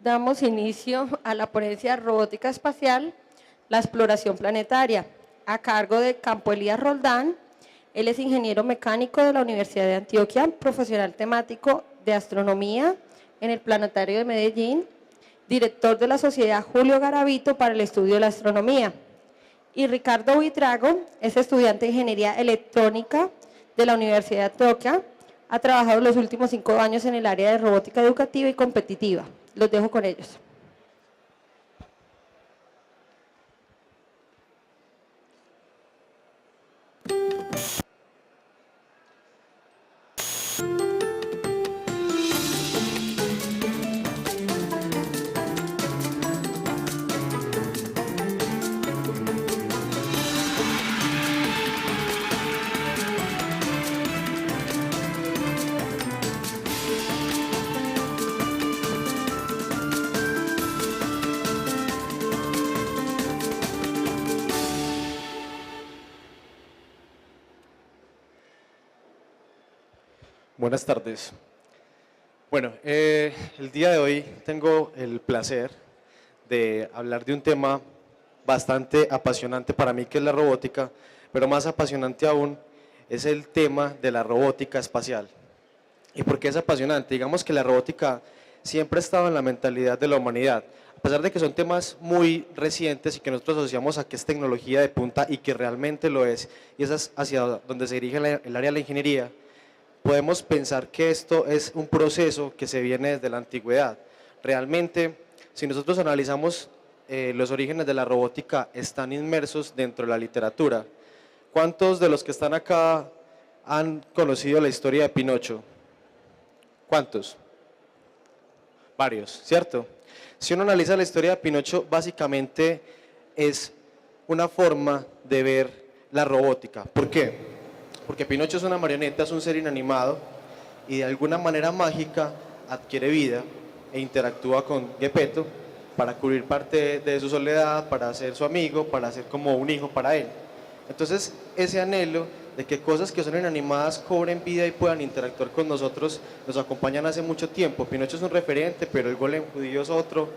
Damos inicio a la ponencia Robótica Espacial, la exploración planetaria, a cargo de Campo Elías Roldán. Él es ingeniero mecánico de la Universidad de Antioquia, profesional temático de astronomía en el Planetario de Medellín, director de la Sociedad Julio Garavito para el estudio de la astronomía. Y Ricardo Buitrago es estudiante de Ingeniería Electrónica de la Universidad de Antioquia. Ha trabajado los últimos 5 años en el área de robótica educativa y competitiva. Los dejo con ellos. Buenas tardes. Bueno, el día de hoy tengo el placer de hablar de un tema bastante apasionante para mí, que es la robótica, pero más apasionante aún es el tema de la robótica espacial. ¿Y por qué es apasionante? Digamos que la robótica siempre ha estado en la mentalidad de la humanidad, a pesar de que son temas muy recientes y que nosotros asociamos a que es tecnología de punta y que realmente lo es, y es hacia donde se dirige el área de la ingeniería. Podemos pensar que esto es un proceso que se viene desde la antigüedad. Realmente, si nosotros analizamos los orígenes de la robótica, están inmersos dentro de la literatura. ¿Cuántos de los que están acá han conocido la historia de Pinocho? ¿Cuántos? Varios, ¿cierto? Si uno analiza la historia de Pinocho, básicamente es una forma de ver la robótica. ¿Por qué? Porque Pinocho es una marioneta, es un ser inanimado y de alguna manera mágica adquiere vida e interactúa con Geppetto para cubrir parte de su soledad, para ser su amigo, para ser como un hijo para él. Entonces, ese anhelo de que cosas que son inanimadas cobren vida y puedan interactuar con nosotros nos acompañan hace mucho tiempo. Pinocho es un referente, pero el golem judío es otro,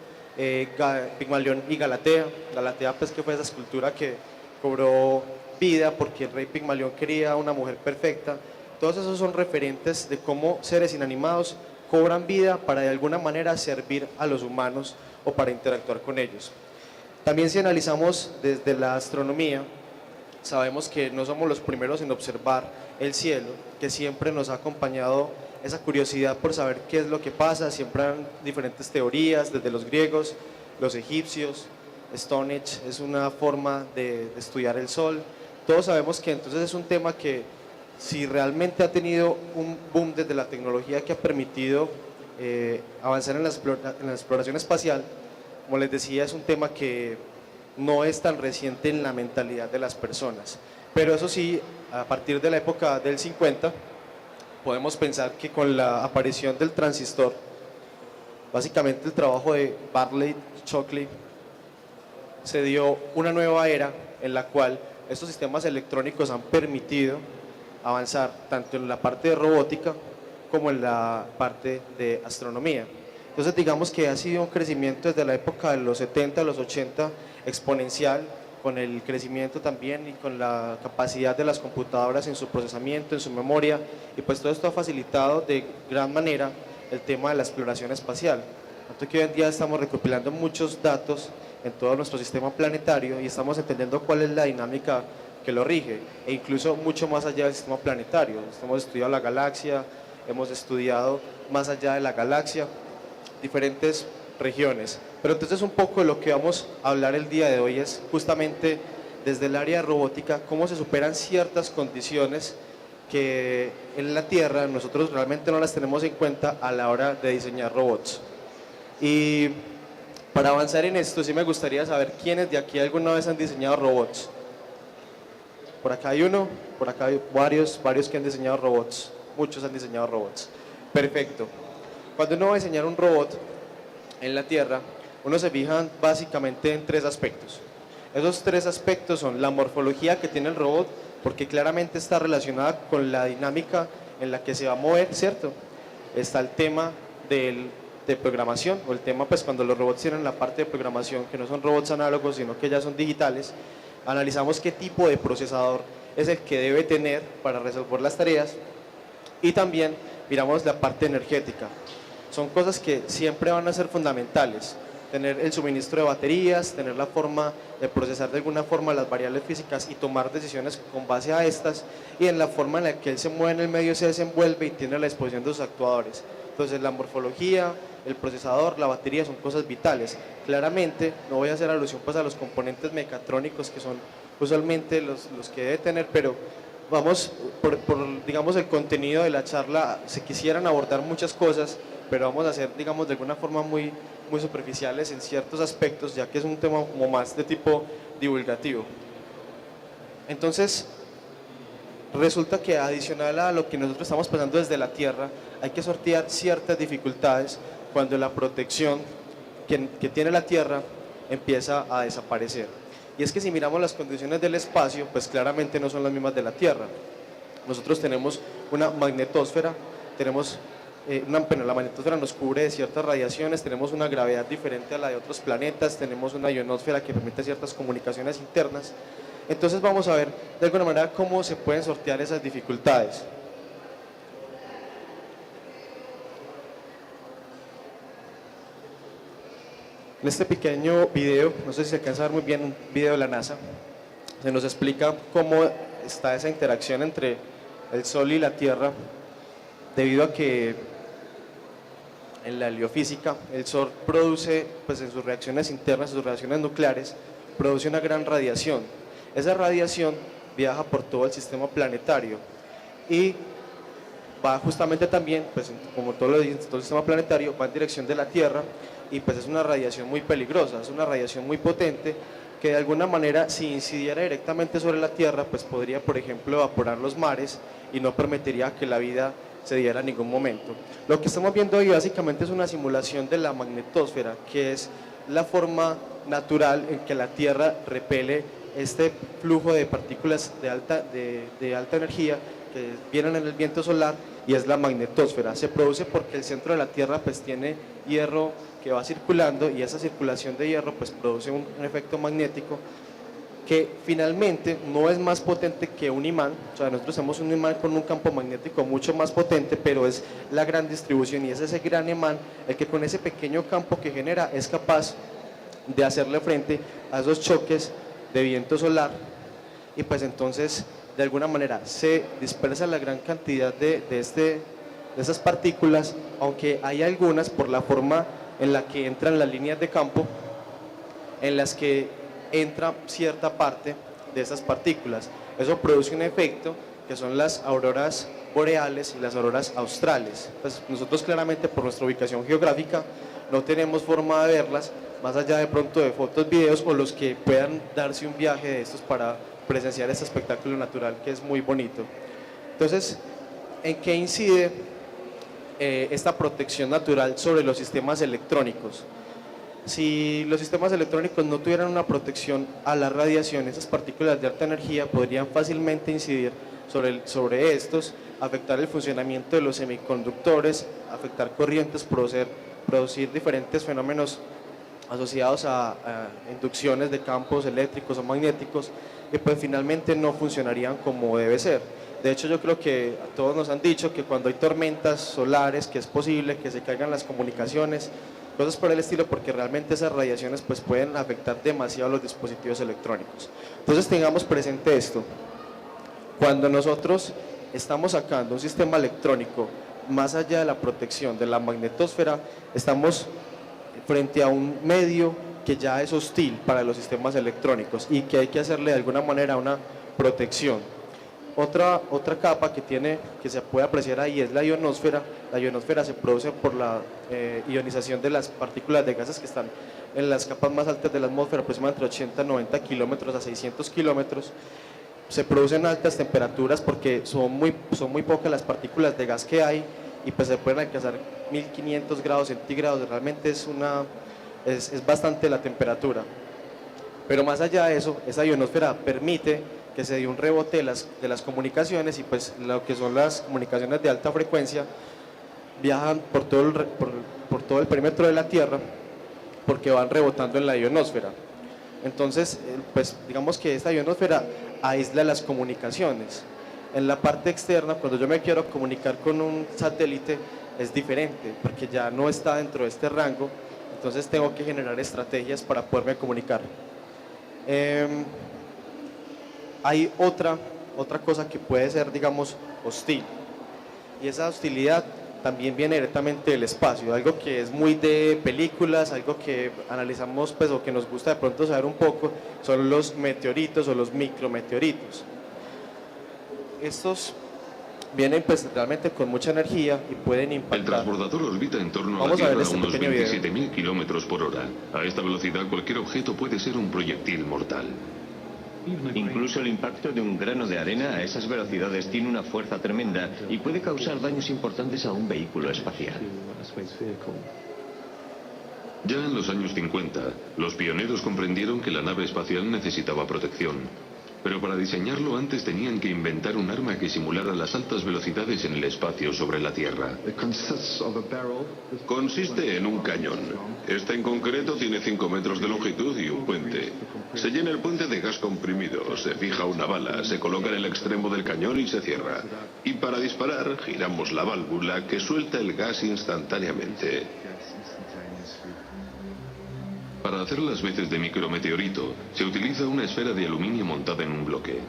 Pigmalión y Galatea. Galatea, pues, que fue esa escultura que cobró vida porque el rey Pigmalión quería una mujer perfecta. Todos esos son referentes de cómo seres inanimados cobran vida para de alguna manera servir a los humanos o para interactuar con ellos. También, si analizamos desde la astronomía, sabemos que no somos los primeros en observar el cielo, que siempre nos ha acompañado esa curiosidad por saber qué es lo que pasa. Siempre han diferentes teorías, desde los griegos, los egipcios. Stonehenge es una forma de estudiar el sol. Todos sabemos que entonces es un tema que, si realmente ha tenido un boom desde la tecnología que ha permitido avanzar en la exploración espacial, como les decía, es un tema que no es tan reciente en la mentalidad de las personas. Pero eso sí, a partir de la época del 50, podemos pensar que con la aparición del transistor, básicamente el trabajo de Bartlett-Shockley, se dio una nueva era en la cual estos sistemas electrónicos han permitido avanzar tanto en la parte de robótica como en la parte de astronomía. Entonces, digamos que ha sido un crecimiento desde la época de los 70 a los 80 exponencial, con el crecimiento también y con la capacidad de las computadoras en su procesamiento, en su memoria, y pues todo esto ha facilitado de gran manera el tema de la exploración espacial. Tanto que hoy en día estamos recopilando muchos datos en todo nuestro sistema planetario y estamos entendiendo cuál es la dinámica que lo rige, e incluso mucho más allá del sistema planetario. Hemos estudiado la galaxia, hemos estudiado más allá de la galaxia, diferentes regiones. Pero entonces un poco de lo que vamos a hablar el día de hoy es justamente desde el área de robótica, cómo se superan ciertas condiciones que en la Tierra nosotros realmente no las tenemos en cuenta a la hora de diseñar robots. Y para avanzar en esto, sí me gustaría saber quiénes de aquí alguna vez han diseñado robots. Por acá hay uno, por acá hay varios que han diseñado robots. Muchos han diseñado robots. Perfecto. Cuando uno va a diseñar un robot en la Tierra, uno se fija básicamente en 3 aspectos. Esos 3 aspectos son la morfología que tiene el robot, porque claramente está relacionada con la dinámica en la que se va a mover, ¿cierto? Está el tema del de programación, o el tema pues cuando los robots tienen la parte de programación, que no son robots análogos, sino que ya son digitales. Analizamos qué tipo de procesador es el que debe tener para resolver las tareas, y también miramos la parte energética. Son cosas que siempre van a ser fundamentales: tener el suministro de baterías, tener la forma de procesar de alguna forma las variables físicas y tomar decisiones con base a estas, y en la forma en la que él se mueve en el medio, se desenvuelve y tiene la disposición de sus actuadores. Entonces la morfología, el procesador, la batería son cosas vitales. Claramente no voy a hacer alusión pues a los componentes mecatrónicos, que son usualmente los que debe tener, pero vamos por digamos el contenido de la charla. Se quisieran abordar muchas cosas, pero vamos a hacer digamos de alguna forma muy superficiales en ciertos aspectos, ya que es un tema como más de tipo divulgativo. Entonces resulta que adicional a lo que nosotros estamos pasando desde la Tierra, hay que sortear ciertas dificultades cuando la protección que tiene la Tierra empieza a desaparecer. Y es que si miramos las condiciones del espacio, pues claramente no son las mismas de la Tierra. Nosotros tenemos una magnetosfera, tenemos la magnetosfera nos cubre de ciertas radiaciones, tenemos una gravedad diferente a la de otros planetas, tenemos una ionosfera que permite ciertas comunicaciones internas. Entonces vamos a ver de alguna manera cómo se pueden sortear esas dificultades. En este pequeño video, no sé si se alcanza a ver muy bien, un video de la NASA, se nos explica cómo está esa interacción entre el Sol y la Tierra, debido a que en la heliofísica el Sol produce, pues en sus reacciones internas, sus reacciones nucleares, produce una gran radiación. Esa radiación viaja por todo el sistema planetario y va justamente también, pues como todo el sistema planetario, va en dirección de la Tierra, y pues es una radiación muy peligrosa, es una radiación muy potente que de alguna manera, si incidiera directamente sobre la Tierra, pues podría, por ejemplo, evaporar los mares y no permitiría que la vida se diera en ningún momento. Lo que estamos viendo hoy básicamente es una simulación de la magnetosfera, que es la forma natural en que la Tierra repele este flujo de partículas de alta energía que vienen en el viento solar, y es la magnetosfera. Se produce porque el centro de la Tierra pues tiene hierro que va circulando, y esa circulación de hierro pues produce un efecto magnético que finalmente no es más potente que un imán. O sea, nosotros tenemos un imán con un campo magnético mucho más potente, pero es la gran distribución, y es ese gran imán el que con ese pequeño campo que genera es capaz de hacerle frente a esos choques de viento solar, y pues entonces de alguna manera se dispersa la gran cantidad de esas partículas, aunque hay algunas, por la forma en la que entran las líneas de campo, en las que entra cierta parte de esas partículas. Eso produce un efecto que son las auroras boreales y las auroras australes. Pues nosotros claramente, por nuestra ubicación geográfica, no tenemos forma de verlas, más allá de pronto de fotos, videos, o los que puedan darse un viaje de estos para presenciar este espectáculo natural que es muy bonito. Entonces, ¿en qué incide esta protección natural sobre los sistemas electrónicos? Si los sistemas electrónicos no tuvieran una protección a la radiación, esas partículas de alta energía podrían fácilmente incidir sobre estos, afectar el funcionamiento de los semiconductores, afectar corrientes, producir diferentes fenómenos asociados a inducciones de campos eléctricos o magnéticos, que pues finalmente no funcionarían como debe ser. De hecho, yo creo que a todos nos han dicho que cuando hay tormentas solares, que es posible que se caigan las comunicaciones, cosas por el estilo, porque realmente esas radiaciones pues pueden afectar demasiado los dispositivos electrónicos. Entonces tengamos presente esto: cuando nosotros estamos sacando un sistema electrónico más allá de la protección de la magnetosfera, estamos frente a un medio que ya es hostil para los sistemas electrónicos y que hay que hacerle de alguna manera una protección. Otra capa que se puede apreciar ahí es la ionosfera. La ionosfera se produce por la ionización de las partículas de gases que están en las capas más altas de la atmósfera, aproximadamente 80, 90 kilómetros a 600 kilómetros. Se producen altas temperaturas porque son muy pocas las partículas de gas que hay, y pues se pueden alcanzar 1500 grados centígrados. Realmente es bastante la temperatura. Pero más allá de eso, esa ionosfera permite que se dé un rebote de las comunicaciones, y pues lo que son las comunicaciones de alta frecuencia viajan por por todo el perímetro de la Tierra porque van rebotando en la ionosfera. Entonces, pues digamos que esta ionosfera aísla las comunicaciones. En la parte externa, cuando yo me quiero comunicar con un satélite, es diferente, porque ya no está dentro de este rango, entonces tengo que generar estrategias para poderme comunicar. Hay otra cosa que puede ser, digamos, hostil, y esa hostilidad también viene directamente del espacio, algo que es muy de películas, algo que analizamos pues, o que nos gusta de pronto saber un poco, son los meteoritos o los micrometeoritos. Estos vienen pues realmente con mucha energía y pueden impactar. El transbordador orbita en torno a la Tierra a unos 27.000 kilómetros por hora. A esta velocidad cualquier objeto puede ser un proyectil mortal. Incluso el impacto de un grano de arena a esas velocidades tiene una fuerza tremenda y puede causar daños importantes a un vehículo espacial. Ya en los años 50, los pioneros comprendieron que la nave espacial necesitaba protección. Pero para diseñarlo antes tenían que inventar un arma que simulara las altas velocidades en el espacio sobre la Tierra. Consiste en un cañón. Este en concreto tiene 5 metros de longitud y un puente. Se llena el puente de gas comprimido, se fija una bala, se coloca en el extremo del cañón y se cierra. Y para disparar, giramos la válvula que suelta el gas instantáneamente. Para hacer las veces de micrometeorito, se utiliza una esfera de aluminio montada en un bloque.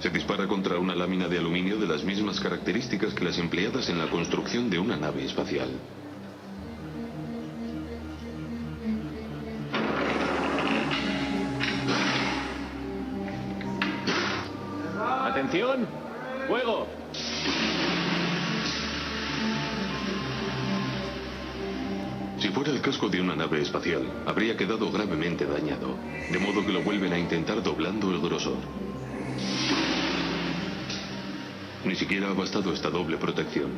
Se dispara contra una lámina de aluminio de las mismas características que las empleadas en la construcción de una nave espacial. ¡Atención! ¡Fuego! Si fuera el casco de una nave espacial, habría quedado gravemente dañado, de modo que lo vuelven a intentar doblando el grosor. Ni siquiera ha bastado esta doble protección.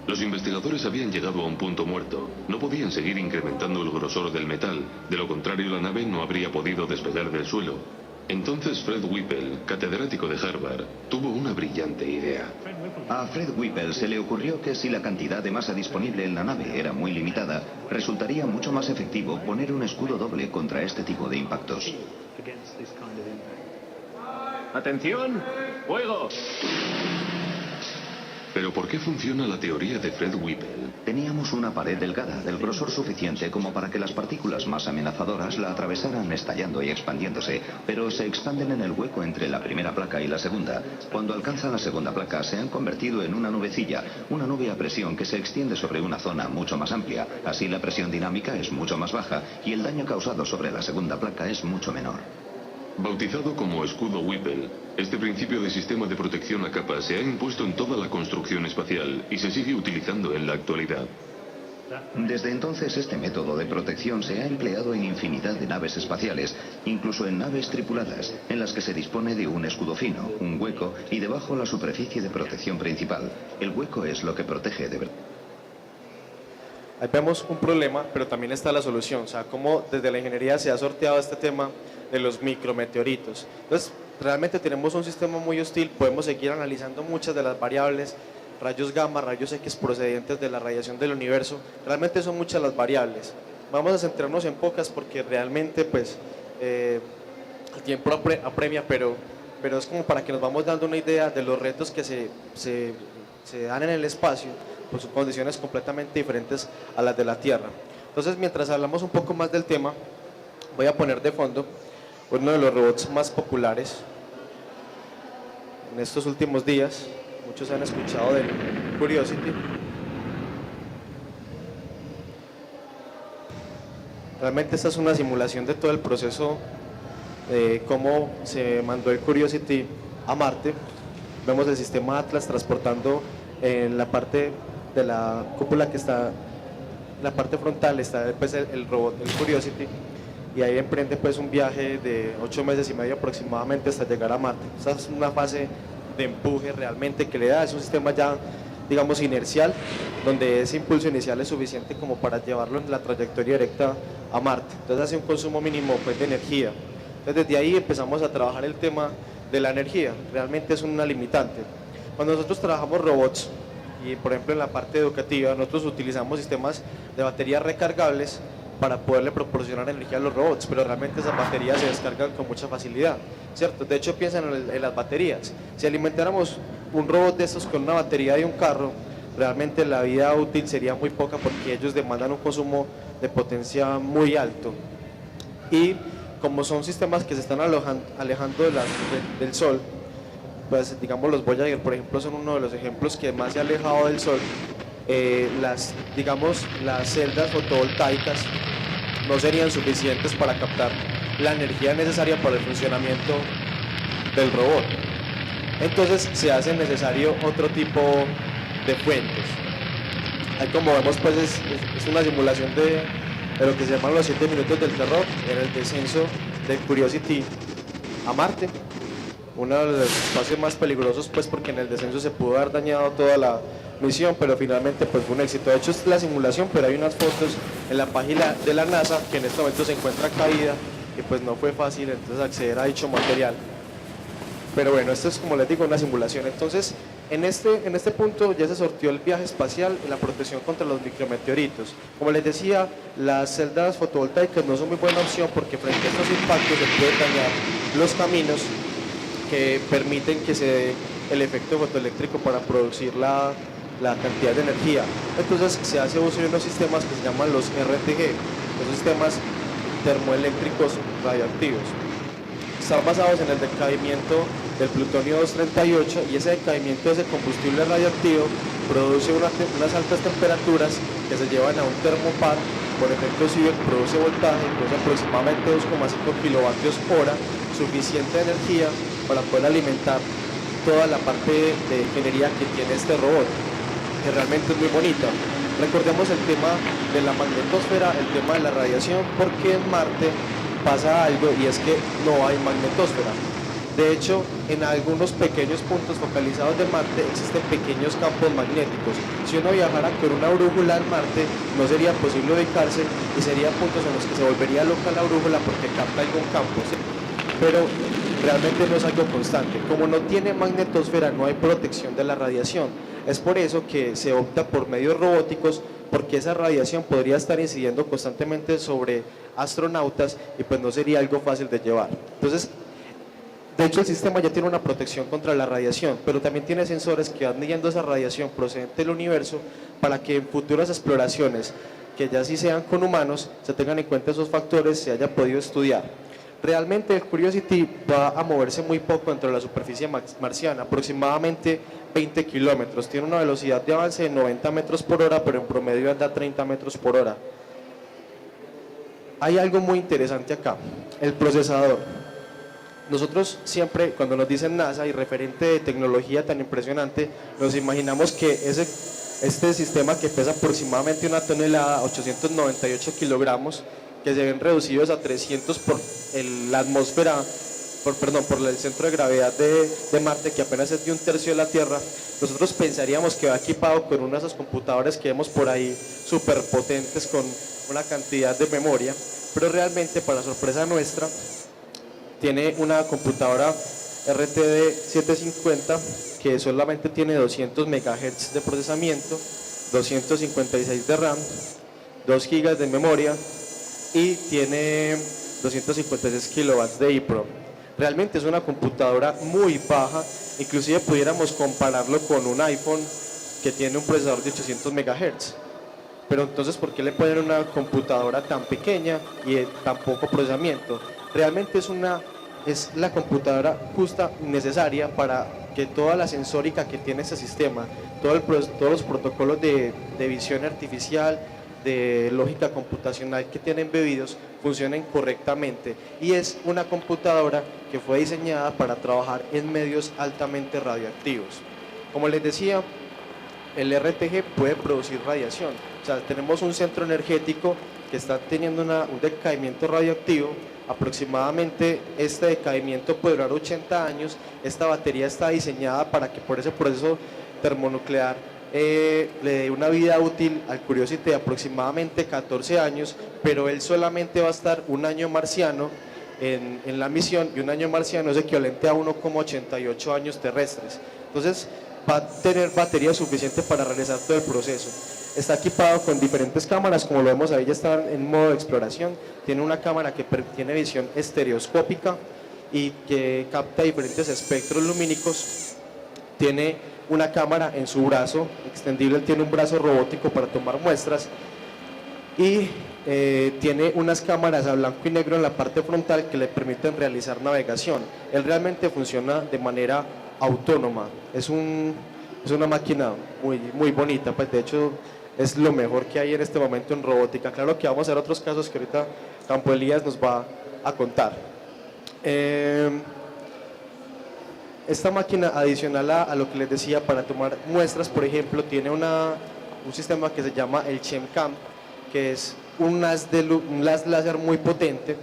Los investigadores habían llegado a un punto muerto. No podían seguir incrementando el grosor del metal, de lo contrario la nave no habría podido despegar del suelo. Entonces Fred Whipple, catedrático de Harvard, tuvo una brillante idea. A Fred Whipple se le ocurrió que si la cantidad de masa disponible en la nave era muy limitada, resultaría mucho más efectivo poner un escudo doble contra este tipo de impactos. ¡Atención! ¡Fuego! Pero ¿por qué funciona la teoría de Fred Whipple? Teníamos una pared delgada, del grosor suficiente como para que las partículas más amenazadoras la atravesaran estallando y expandiéndose, pero se expanden en el hueco entre la primera placa y la segunda. Cuando alcanzan la segunda placa se han convertido en una nubecilla, una nube a presión que se extiende sobre una zona mucho más amplia. Así la presión dinámica es mucho más baja y el daño causado sobre la segunda placa es mucho menor. Bautizado como escudo Whipple, este principio de sistema de protección a capas se ha impuesto en toda la construcción espacial y se sigue utilizando en la actualidad. Desde entonces este método de protección se ha empleado en infinidad de naves espaciales, incluso en naves tripuladas, en las que se dispone de un escudo fino, un hueco y debajo la superficie de protección principal. El hueco es lo que protege de verdad. Ahí vemos un problema, pero también está la solución, o sea, cómo desde la ingeniería se ha sorteado este tema de los micrometeoritos. Entonces, realmente tenemos un sistema muy hostil, podemos seguir analizando muchas de las variables, rayos gamma, rayos X procedentes de la radiación del universo, realmente son muchas las variables. Vamos a centrarnos en pocas porque realmente pues el tiempo apremia, pero es como para que nos vamos dando una idea de los retos que se dan en el espacio, por sus condiciones completamente diferentes a las de la Tierra. Entonces, mientras hablamos un poco más del tema, voy a poner de fondo uno de los robots más populares en estos últimos días. Muchos han escuchado del Curiosity. Realmente esta es una simulación de todo el proceso de cómo se mandó el Curiosity a Marte. Vemos el sistema Atlas transportando en la parte de la cúpula que está en la parte frontal, está pues el robot, el Curiosity, y ahí emprende pues un viaje de 8 meses y medio aproximadamente hasta llegar a Marte. Esta es una fase de empuje realmente que le da, es un sistema ya digamos inercial, donde ese impulso inicial es suficiente como para llevarlo en la trayectoria directa a Marte. Entonces hace un consumo mínimo pues de energía. Entonces desde ahí empezamos a trabajar el tema de la energía, realmente es una limitante. Cuando nosotros trabajamos robots y por ejemplo en la parte educativa nosotros utilizamos sistemas de baterías recargables para poderle proporcionar energía a los robots, pero realmente esas baterías se descargan con mucha facilidad, ¿cierto? De hecho piensan en las baterías. Si alimentáramos un robot de estos con una batería de un carro, realmente la vida útil sería muy poca porque ellos demandan un consumo de potencia muy alto. Y como son sistemas que se están alejando del sol, pues digamos los Voyager por ejemplo son uno de los ejemplos que más se ha alejado del sol. Las celdas fotovoltaicas no serían suficientes para captar la energía necesaria para el funcionamiento del robot. Entonces se hace necesario otro tipo de fuentes. Ahí como vemos pues es una simulación de lo que se llaman los 7 minutos del terror en el descenso de Curiosity a Marte, uno de los espacios más peligrosos pues porque en el descenso se pudo haber dañado toda la misión, pero finalmente pues fue un éxito. De hecho es la simulación, pero hay unas fotos en la página de la NASA que en este momento se encuentra caída y pues no fue fácil entonces acceder a dicho material. Pero bueno, esto es como les digo una simulación. Entonces en este punto ya se sortió el viaje espacial y la protección contra los micrometeoritos. Como les decía, las celdas fotovoltaicas no son muy buena opción porque frente a estos impactos se pueden dañar los caminos que permiten que se dé el efecto fotoeléctrico para producir la cantidad de energía. Entonces se hace uso de unos sistemas que se llaman los RTG, los sistemas termoeléctricos radioactivos. Están basados en el decaimiento del plutonio 238 y ese decaimiento de ese combustible radioactivo produce unas altas temperaturas que se llevan a un termopar, por efecto Seebeck produce voltaje, produce aproximadamente 2,5 kilovatios hora, suficiente energía para poder alimentar toda la parte de ingeniería que tiene este robot, que realmente es muy bonita. Recordemos el tema de la magnetosfera, el tema de la radiación, porque en Marte pasa algo y es que no hay magnetosfera. De hecho, en algunos pequeños puntos focalizados de Marte existen pequeños campos magnéticos. Si uno viajara con una brújula en Marte, no sería posible ubicarse y serían puntos en los que se volvería loca la brújula porque capta algún campo, ¿sí? Pero realmente no es algo constante. Como no tiene magnetosfera, no hay protección de la radiación. Es por eso que se opta por medios robóticos, porque esa radiación podría estar incidiendo constantemente sobre astronautas y pues no sería algo fácil de llevar. Entonces, de hecho el sistema ya tiene una protección contra la radiación, pero también tiene sensores que van midiendo esa radiación procedente del universo para que en futuras exploraciones, que ya sí sean con humanos, se tengan en cuenta esos factores, se haya podido estudiar. Realmente el Curiosity va a moverse muy poco dentro de la superficie marciana, aproximadamente 20 kilómetros. Tiene una velocidad de avance de 90 metros por hora, pero en promedio anda a 30 metros por hora. Hay algo muy interesante acá, el procesador. Nosotros siempre, cuando nos dicen NASA y referente de tecnología tan impresionante, nos imaginamos que este sistema que pesa aproximadamente una tonelada, 898 kilogramos, que se ven reducidos a 300 por la atmósfera, por el centro de gravedad de Marte, que apenas es de 1/3 de la Tierra. Nosotros pensaríamos que va equipado con uno de esos computadores que vemos por ahí súper potentes con una cantidad de memoria, pero realmente, para sorpresa nuestra, tiene una computadora RTD 750 que solamente tiene 200 MHz de procesamiento, 256 de RAM, 2 GB de memoria y tiene 256 kilowatts de EEPROM. Realmente es una computadora muy baja, inclusive pudiéramos compararlo con un iPhone que tiene un procesador de 800 MHz. Pero entonces, ¿por qué le ponen una computadora tan pequeña y tan poco procesamiento? Realmente es la computadora justa, necesaria para que toda la sensórica que tiene este sistema, todos los protocolos de visión artificial, de lógica computacional que tienen embebidos, funcionen correctamente. Y es una computadora que fue diseñada para trabajar en medios altamente radioactivos. Como les decía, el RTG puede producir radiación. O sea, tenemos un centro energético que está teniendo un decaimiento radioactivo. Aproximadamente este decaimiento puede durar 80 años. Esta batería está diseñada para que por ese proceso termonuclear le dé una vida útil al Curiosity de aproximadamente 14 años, pero él solamente va a estar un año marciano en la misión, y un año marciano es equivalente a 1,88 años terrestres. Entonces, va a tener batería suficiente para realizar todo el proceso. Está equipado con diferentes cámaras, como lo vemos ahí ya está en modo de exploración. Tiene una cámara que tiene visión estereoscópica y que capta diferentes espectros lumínicos. Tiene una cámara en su brazo extendible, tiene un brazo robótico para tomar muestras y tiene unas cámaras a blanco y negro en la parte frontal que le permiten realizar navegación. Él realmente funciona de manera autónoma, es una máquina muy bonita, pues de hecho es lo mejor que hay en este momento en robótica. Claro que vamos a ver otros casos que ahorita Campo Elías nos va a contar. Esta máquina, adicional a lo que les decía, para tomar muestras, por ejemplo, tiene un sistema que se llama el ChemCam, que es un haz láser muy potente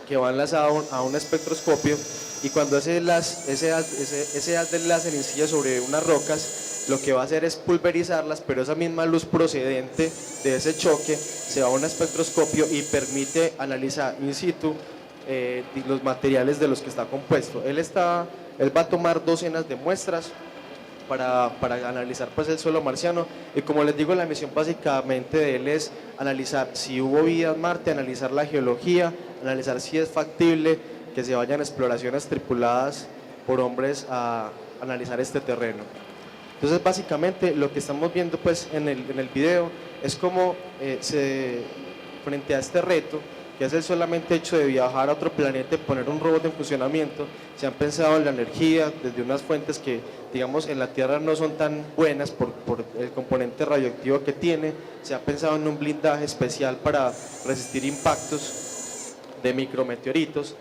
que va enlazado a un espectroscopio, y cuando ese haz del láser incide sobre unas rocas, lo que va a hacer es pulverizarlas, pero esa misma luz procedente de ese choque se va a un espectroscopio y permite analizar in situ los materiales de los que está compuesto. Él va a tomar docenas de muestras para analizar pues el suelo marciano, y como les digo, la misión básicamente de él es analizar si hubo vida en Marte, analizar la geología, analizar si es factible que se vayan exploraciones tripuladas por hombres a analizar este terreno. Entonces básicamente lo que estamos viendo pues en el video es cómo frente a este reto, que es el solamente hecho de viajar a otro planeta y poner un robot en funcionamiento, se han pensado en la energía desde unas fuentes que, digamos, en la Tierra no son tan buenas por el componente radioactivo que tiene. Se ha pensado en un blindaje especial para resistir impactos de micrometeoritos.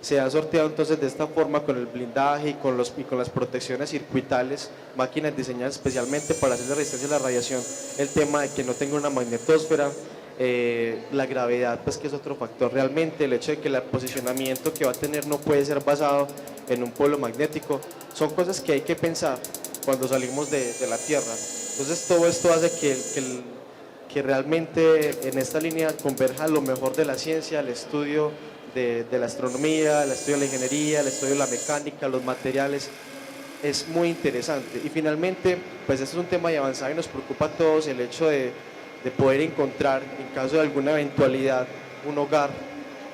Se ha sorteado entonces de esta forma con el blindaje y con las protecciones circuitales, máquinas diseñadas especialmente para hacer resistencia a la radiación, el tema de que no tenga una magnetosfera, la gravedad, pues que es otro factor realmente, el hecho de que el posicionamiento que va a tener no puede ser basado en un polo magnético, son cosas que hay que pensar cuando salimos de la Tierra. Entonces todo esto hace que realmente en esta línea converja lo mejor de la ciencia, el estudio de la astronomía, el estudio de la ingeniería, el estudio de la mecánica, los materiales. Es muy interesante, y finalmente pues esto es un tema de avanzada y nos preocupa a todos, el hecho de poder encontrar, en caso de alguna eventualidad, un hogar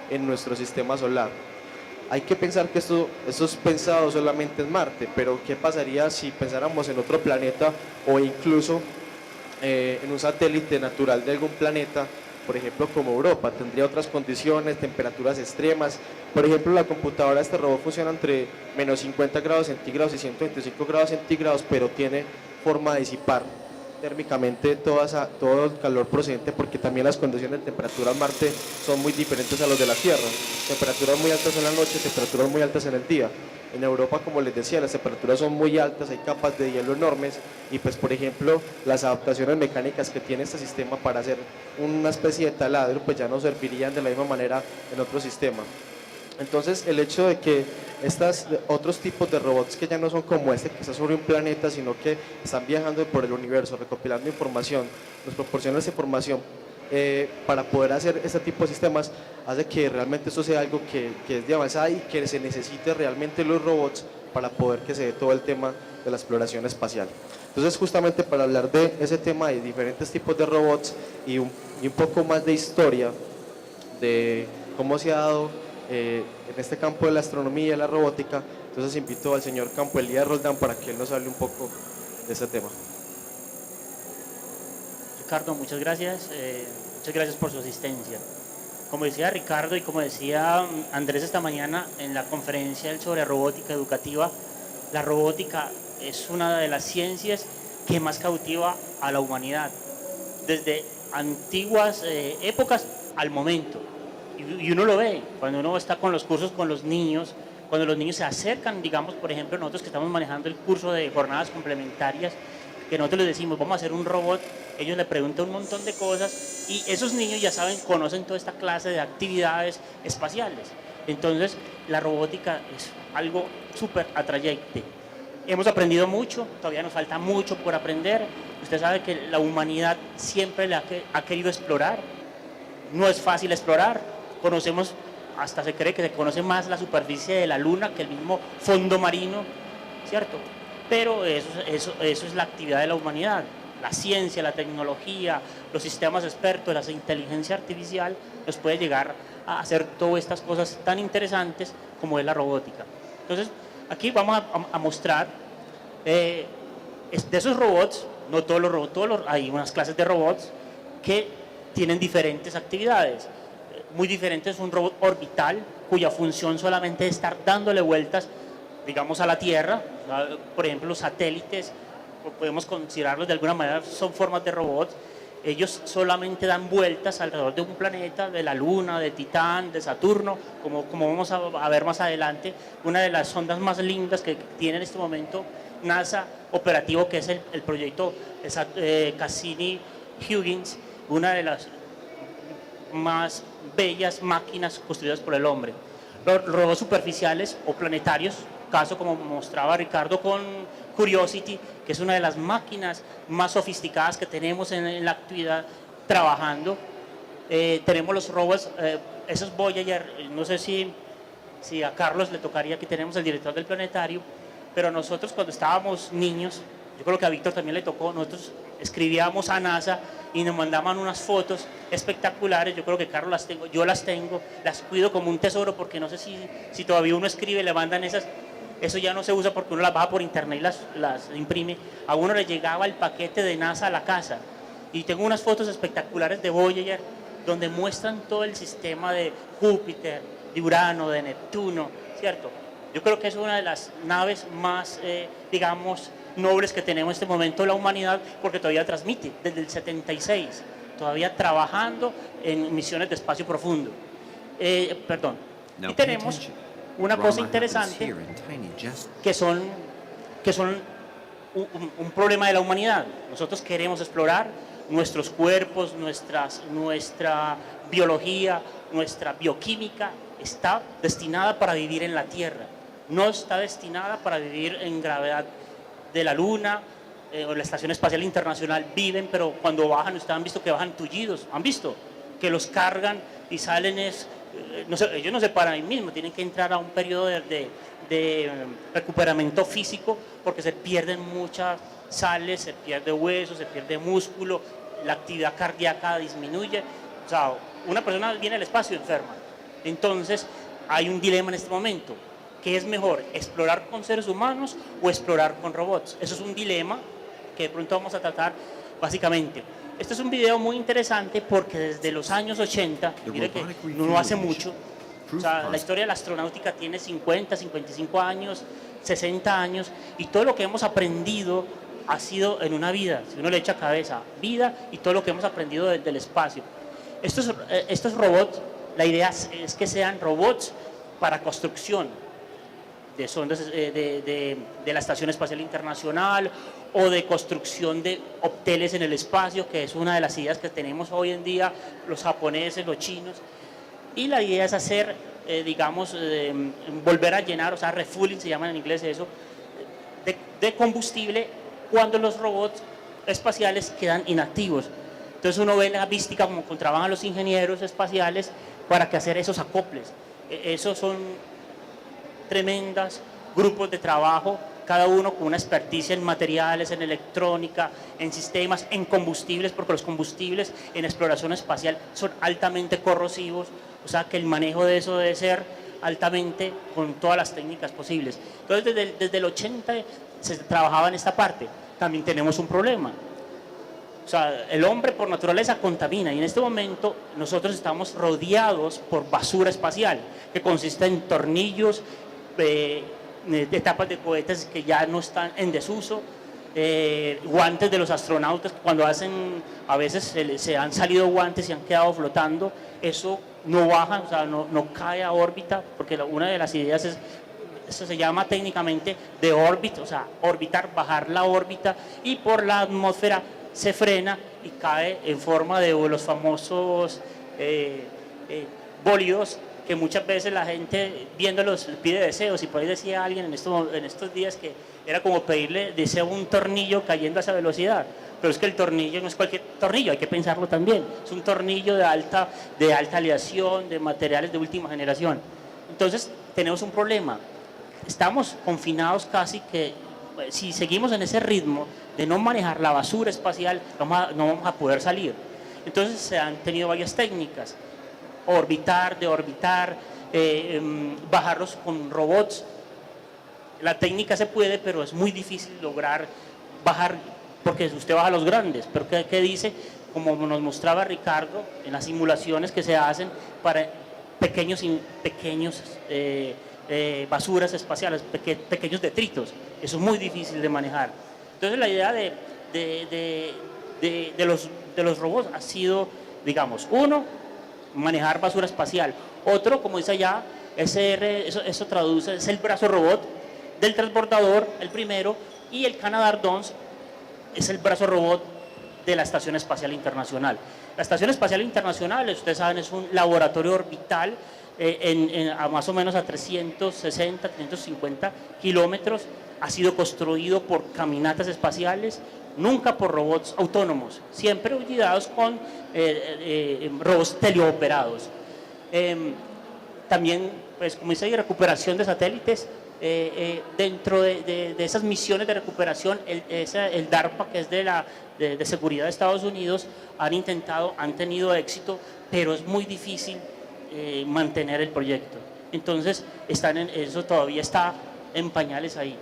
en nuestro sistema solar. Hay que pensar que esto es pensado solamente en Marte, pero ¿qué pasaría si pensáramos en otro planeta o incluso en un satélite natural de algún planeta, por ejemplo como Europa? Tendría otras condiciones, temperaturas extremas. Por ejemplo, la computadora de este robot funciona entre menos 50 grados centígrados y 125 grados centígrados, pero tiene forma de disipar térmicamente todo el calor procedente, porque también las condiciones de temperatura en Marte son muy diferentes a los de la Tierra. Temperaturas muy altas en la noche, temperaturas muy altas en el día. En Europa, como les decía, las temperaturas son muy altas, hay capas de hielo enormes, y pues por ejemplo las adaptaciones mecánicas que tiene este sistema para hacer una especie de taladro pues ya no servirían de la misma manera en otro sistema. Entonces el hecho de que estos otros tipos de robots que ya no son como este, que está sobre un planeta, sino que están viajando por el universo, recopilando información, nos proporcionan esa información para poder hacer este tipo de sistemas, hace que realmente esto sea algo que es de avanzada y que se necesite realmente los robots para poder que se dé todo el tema de la exploración espacial. Entonces justamente para hablar de ese tema de diferentes tipos de robots y un poco más de historia de cómo se ha dado en este campo de la astronomía y la robótica, entonces invito al señor Campo Elías Roldán para que él nos hable un poco de este tema. Ricardo, muchas gracias por su asistencia. Como decía Ricardo y como decía Andrés esta mañana en la conferencia sobre robótica educativa, la robótica es una de las ciencias que más cautiva a la humanidad, desde antiguas épocas al momento. Y uno lo ve cuando uno está con los cursos con los niños, cuando los niños se acercan, digamos, por ejemplo, nosotros que estamos manejando el curso de jornadas complementarias, que nosotros les decimos, vamos a hacer un robot, ellos le preguntan un montón de cosas y esos niños ya saben, conocen toda esta clase de actividades espaciales. Entonces, la robótica es algo súper atrayente. Hemos aprendido mucho, todavía nos falta mucho por aprender. Usted sabe que la humanidad siempre ha querido explorar. No es fácil explorar. Conocemos, hasta se cree que se conoce más la superficie de la Luna que el mismo fondo marino, ¿cierto? pero eso es la actividad de la humanidad. La ciencia, la tecnología, los sistemas expertos, la inteligencia artificial nos puede llegar a hacer todas estas cosas tan interesantes como es la robótica. Entonces, aquí vamos a mostrar de esos robots, no todos los robots, hay unas clases de robots que tienen diferentes actividades. Muy diferente es un robot orbital, cuya función solamente es estar dándole vueltas, digamos, a la Tierra. Por ejemplo, los satélites, podemos considerarlos de alguna manera, son formas de robots. Ellos solamente dan vueltas alrededor de un planeta, de la Luna, de Titán, de Saturno, como vamos a ver más adelante. Una de las sondas más lindas que tiene en este momento NASA operativo, que es el proyecto Cassini-Huygens, una de las más bellas máquinas construidas por el hombre. Los robots superficiales o planetarios, caso como mostraba Ricardo con Curiosity, que es una de las máquinas más sofisticadas que tenemos en la actividad trabajando. Tenemos los robots, esos Voyager, no sé si a Carlos le tocaría, aquí tenemos el director del planetario, pero nosotros cuando estábamos niños, yo creo que a Víctor también le tocó, nosotros escribíamos a NASA y nos mandaban unas fotos espectaculares. Yo creo que Carlos las tengo, yo las tengo, las cuido como un tesoro, porque no sé si todavía uno escribe, le mandan esas. Eso ya no se usa porque uno las baja por internet y las imprime. A uno le llegaba el paquete de NASA a la casa. Y tengo unas fotos espectaculares de Voyager donde muestran todo el sistema de Júpiter, de Urano, de Neptuno, ¿cierto? Yo creo que es una de las naves más, digamos, nobles que tenemos en este momento la humanidad, porque todavía transmite desde el 76, todavía trabajando en misiones de espacio profundo. Perdón. Y tenemos una cosa interesante que son un problema de la humanidad. Nosotros queremos explorar nuestros cuerpos, nuestra biología, nuestra bioquímica está destinada para vivir en la Tierra, no está destinada para vivir en gravedad de la Luna o la Estación Espacial Internacional. Viven, pero cuando bajan, ustedes han visto que bajan tullidos, han visto que los cargan y salen no sé, ellos no se paran ahí mismo, tienen que entrar a un periodo de recuperamiento físico, porque se pierden muchas sales, se pierde hueso, se pierde músculo, la actividad cardíaca disminuye. O sea, una persona viene al espacio enferma. Entonces hay un dilema en este momento: ¿qué es mejor, explorar con seres humanos o explorar con robots? Eso es un dilema que de pronto vamos a tratar básicamente. Este es un video muy interesante porque desde los años 80, mire que no hace mucho, o sea, la historia de la astronáutica tiene 50, 55 años, 60 años, y todo lo que hemos aprendido ha sido en una vida. Si uno le echa cabeza, vida y todo lo que hemos aprendido desde el espacio. Estos robots, la idea es que sean robots para construcción de sondas de la Estación Espacial Internacional, o de construcción de hoteles en el espacio, que es una de las ideas que tenemos hoy en día los japoneses, los chinos. Y la idea es hacer, digamos, volver a llenar, o sea, refueling se llama en inglés eso, de combustible cuando los robots espaciales quedan inactivos. Entonces uno ve en la vística como trabajan los ingenieros espaciales para que hacer esos acoples. Esos son tremendos grupos de trabajo, cada uno con una experticia en materiales, en electrónica, en sistemas, en combustibles, porque los combustibles en exploración espacial son altamente corrosivos, o sea que el manejo de eso debe ser altamente con todas las técnicas posibles. Entonces desde el 80 se trabajaba en esta parte. También tenemos un problema. O sea, el hombre por naturaleza contamina, y en este momento nosotros estamos rodeados por basura espacial, que consiste en tornillos, de tapas de cohetes que ya no están en desuso, guantes de los astronautas, cuando hacen, a veces se han salido guantes y han quedado flotando, eso no baja, o sea, no cae a órbita, porque una de las ideas es, eso se llama técnicamente de órbita, o sea, orbitar, bajar la órbita, y por la atmósfera se frena y cae en forma de los famosos bólidos, que muchas veces la gente viéndolos pide deseos, y por ahí decía alguien en estos días que era como pedirle deseo a un tornillo cayendo a esa velocidad. Pero es que el tornillo no es cualquier tornillo, hay que pensarlo también. Es un tornillo de alta aleación, de materiales de última generación. Entonces tenemos un problema. Estamos confinados casi que si seguimos en ese ritmo de no manejar la basura espacial, no vamos a poder salir. Entonces se han tenido varias técnicas, orbitar, deorbitar, bajarlos con robots. La técnica se puede, pero es muy difícil lograr bajar, porque usted baja los grandes, pero ¿qué dice? Como nos mostraba Ricardo, en las simulaciones que se hacen para pequeños basuras espaciales, pequeños detritos. Eso es muy difícil de manejar. Entonces la idea de los robots ha sido, digamos, uno, manejar basura espacial. Otro, como dice allá, eso traduce, es el brazo robot del transbordador, el primero, y el Canadarm2 es el brazo robot de la Estación Espacial Internacional. La Estación Espacial Internacional, ustedes saben, es un laboratorio orbital a más o menos a 360, 350 kilómetros. Ha sido construido por caminatas espaciales, nunca por robots autónomos, siempre guiados con robots teleoperados. También, pues, como dice, hay recuperación de satélites. Dentro de esas misiones de recuperación, el DARPA, que es de seguridad de Estados Unidos, han tenido éxito, pero es muy difícil mantener el proyecto. Entonces, eso todavía está en pañales ahí.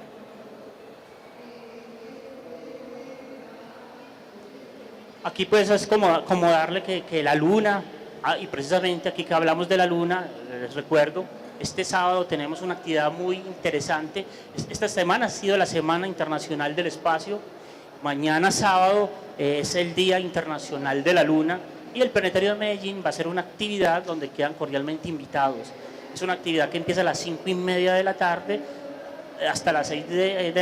Aquí pues es como darle que la Luna, y precisamente aquí que hablamos de la Luna, les recuerdo, este sábado tenemos una actividad muy interesante. Esta semana ha sido la Semana Internacional del Espacio. Mañana sábado es el Día Internacional de la Luna y el Planetario de Medellín va a ser una actividad donde quedan cordialmente invitados. Es una actividad que empieza a las 5:30 de la tarde hasta las 9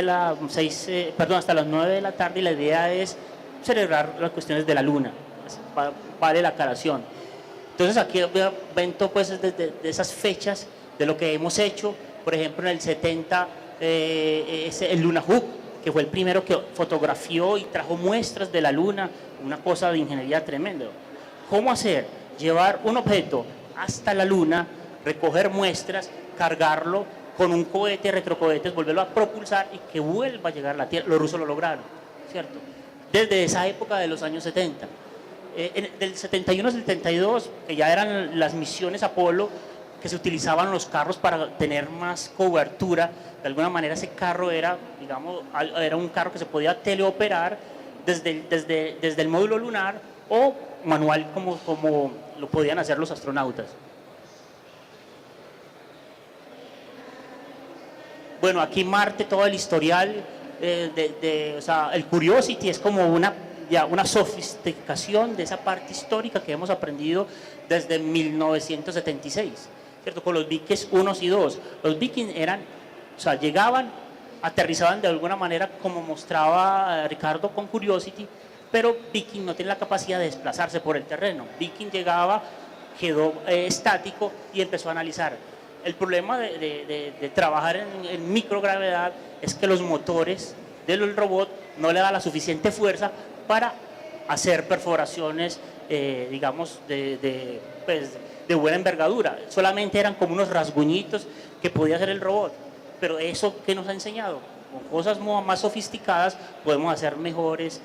de la tarde, y la idea es celebrar las cuestiones de la Luna. Vale la aclaración. Entonces aquí evento pues de esas fechas de lo que hemos hecho. Por ejemplo, en el 70 el Luna Hub, que fue el primero que fotografió y trajo muestras de la Luna, una cosa de ingeniería tremenda. ¿Cómo hacer? Llevar un objeto hasta la Luna, recoger muestras, cargarlo con un cohete, retrocohetes, volverlo a propulsar y que vuelva a llegar a la Tierra. Los rusos lo lograron, ¿cierto? Desde esa época de los años 70. Del 71 al 72, que ya eran las misiones Apolo, que se utilizaban los carros para tener más cobertura. De alguna manera ese carro era, digamos, era un carro que se podía teleoperar desde el módulo lunar o manual como lo podían hacer los astronautas. Bueno, aquí Marte, todo el historial, o sea, el Curiosity es como una sofisticación de esa parte histórica que hemos aprendido desde 1976, ¿cierto? Con los Vikings 1 y 2. Los Vikings llegaban, aterrizaban de alguna manera, como mostraba Ricardo con Curiosity, pero Viking no tiene la capacidad de desplazarse por el terreno. Viking llegaba, quedó estático y empezó a analizar. El problema de trabajar en microgravedad es que los motores del robot no le da la suficiente fuerza para hacer perforaciones, digamos, de buena envergadura. Solamente eran como unos rasguñitos que podía hacer el robot. Pero eso, ¿qué nos ha enseñado? Con cosas más sofisticadas podemos hacer mejores